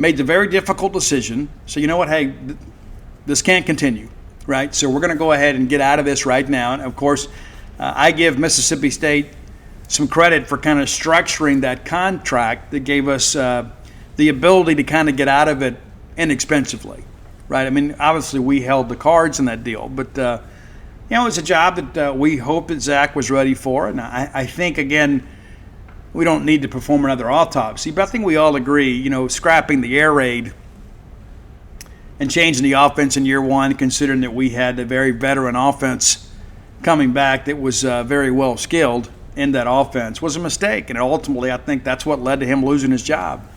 made the very difficult decision. So you know what? Hey, this can't continue, right? So we're going to go ahead and get out of this right now. And of course, I give Mississippi State some credit for kind of structuring that contract that gave us the ability to kind of get out of it inexpensively, right? I mean, obviously we held the cards in that deal, but it was a job that we hoped that Zach was ready for. And I think, again, we don't need to perform another autopsy, but I think we all agree, scrapping the air raid and changing the offense in year one, considering that we had a very veteran offense coming back that was very well skilled in that offense, was a mistake. And ultimately, I think that's what led to him losing his job.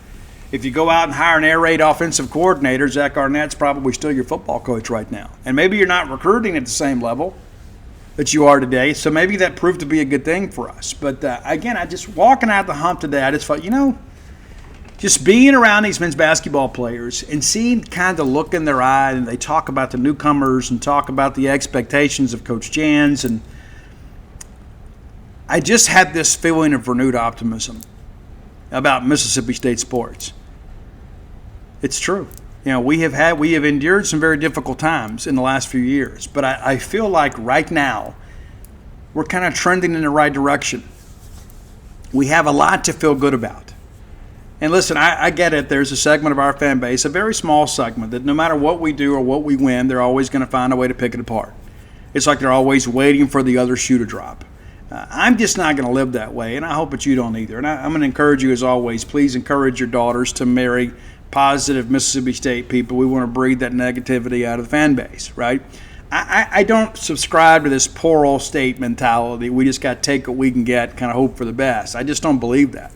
If you go out and hire an air raid offensive coordinator, Zach Arnett's probably still your football coach right now. And maybe you're not recruiting at the same level that you are today, so maybe that proved to be a good thing for us. But again, I just walking out the hump today, I just felt, just being around these men's basketball players and seeing kind of the look in their eye, and they talk about the newcomers and talk about the expectations of Coach Jans, and I just had this feeling of renewed optimism about Mississippi State sports. It's true. We have endured some very difficult times in the last few years, but I feel like right now we're kind of trending in the right direction. We have a lot to feel good about. And listen, I get it. There's a segment of our fan base, a very small segment, that no matter what we do or what we win, they're always going to find a way to pick it apart. It's like they're always waiting for the other shoe to drop. I'm just not going to live that way, and I hope that you don't either. And I'm going to encourage you, as always, please encourage your daughters to marry positive Mississippi State people. We want to breed that negativity out of the fan base, right? I don't subscribe to this poor old state mentality. We just got to take what we can get, kind of hope for the best. I just don't believe that.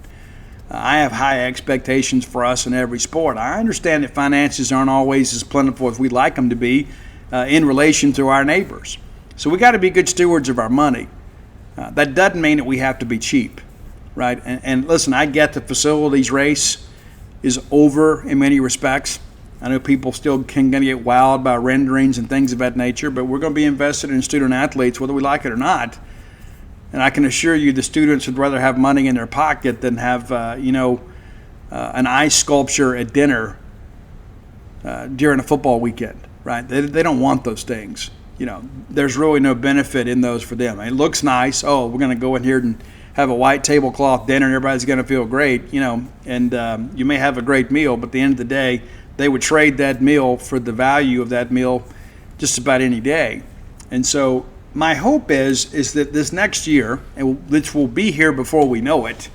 I have high expectations for us in every sport. I understand that finances aren't always as plentiful as we'd like them to be in relation to our neighbors. So we got to be good stewards of our money. That doesn't mean that we have to be cheap, right? And listen, I get the facilities race is over in many respects. I know people still can get wowed by renderings and things of that nature, but we're going to be invested in student athletes whether we like it or not. And I can assure you the students would rather have money in their pocket than have, an ice sculpture at dinner during a football weekend, right? They don't want those things. There's really no benefit in those for them. It looks nice. Oh, we're going to go in here and have a white tablecloth dinner and everybody's going to feel great, and you may have a great meal, but at the end of the day, they would trade that meal for the value of that meal just about any day. And so my hope is that this next year, which will be here before we know it,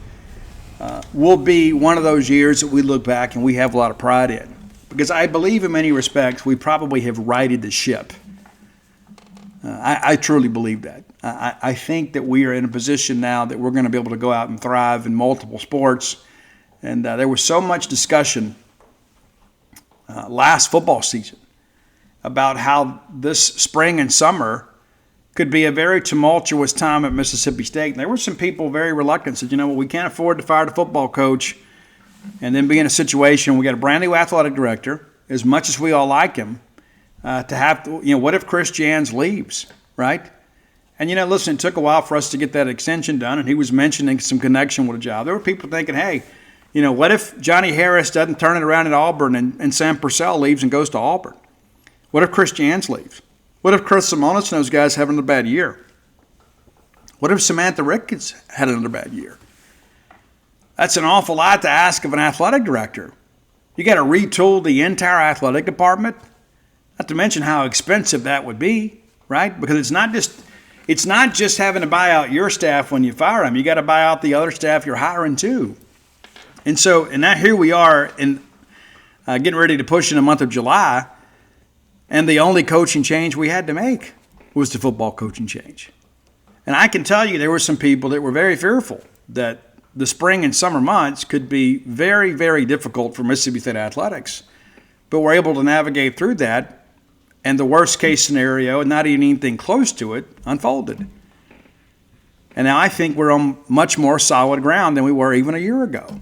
will be one of those years that we look back and we have a lot of pride in. Because I believe in many respects we probably have righted the ship. I truly believe that. I think that we are in a position now that we're going to be able to go out and thrive in multiple sports. And there was so much discussion last football season about how this spring and summer could be a very tumultuous time at Mississippi State. And there were some people very reluctant, said, we can't afford to fire the football coach and then be in a situation, we got a brand new athletic director, as much as we all like him, to have to, what if Chris Jans leaves, right? And, listen, it took a while for us to get that extension done, and he was mentioning some connection with a job. There were people thinking, hey, what if Johnny Harris doesn't turn it around at Auburn and Sam Purcell leaves and goes to Auburn? What if Chris Jans leaves? What if Chris Simonis and those guys have another bad year? What if Samantha Ricketts had another bad year? That's an awful lot to ask of an athletic director. You got to retool the entire athletic department, not to mention how expensive that would be, right? Because it's not just having to buy out your staff when you fire them. You got to buy out the other staff you're hiring too. And now here we are in getting ready to push in the month of July, and the only coaching change we had to make was the football coaching change. And I can tell you there were some people that were very fearful that the spring and summer months could be very, very difficult for Mississippi State athletics. But we're able to navigate through that, and the worst case scenario, and not even anything close to it, unfolded. And now I think we're on much more solid ground than we were even a year ago.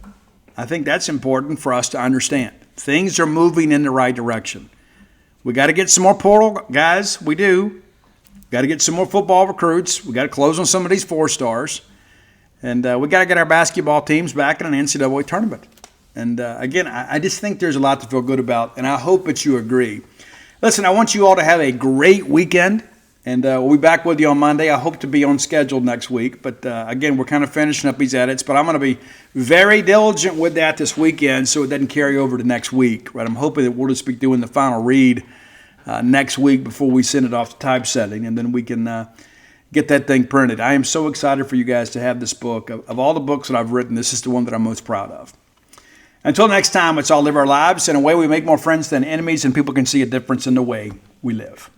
I think that's important for us to understand. Things are moving in the right direction. We got to get some more portal guys. We do. Got to get some more football recruits. We got to close on some of these 4 stars. And we got to get our basketball teams back in an NCAA tournament. And again, I just think there's a lot to feel good about, and I hope that you agree. Listen, I want you all to have a great weekend, and we'll be back with you on Monday. I hope to be on schedule next week, but again, we're kind of finishing up these edits, but I'm going to be very diligent with that this weekend so it doesn't carry over to next week. Right? I'm hoping that we'll just be doing the final read next week before we send it off to typesetting, and then we can get that thing printed. I am so excited for you guys to have this book. Of all the books that I've written, this is the one that I'm most proud of. Until next time, let's all live our lives in a way we make more friends than enemies, and people can see a difference in the way we live.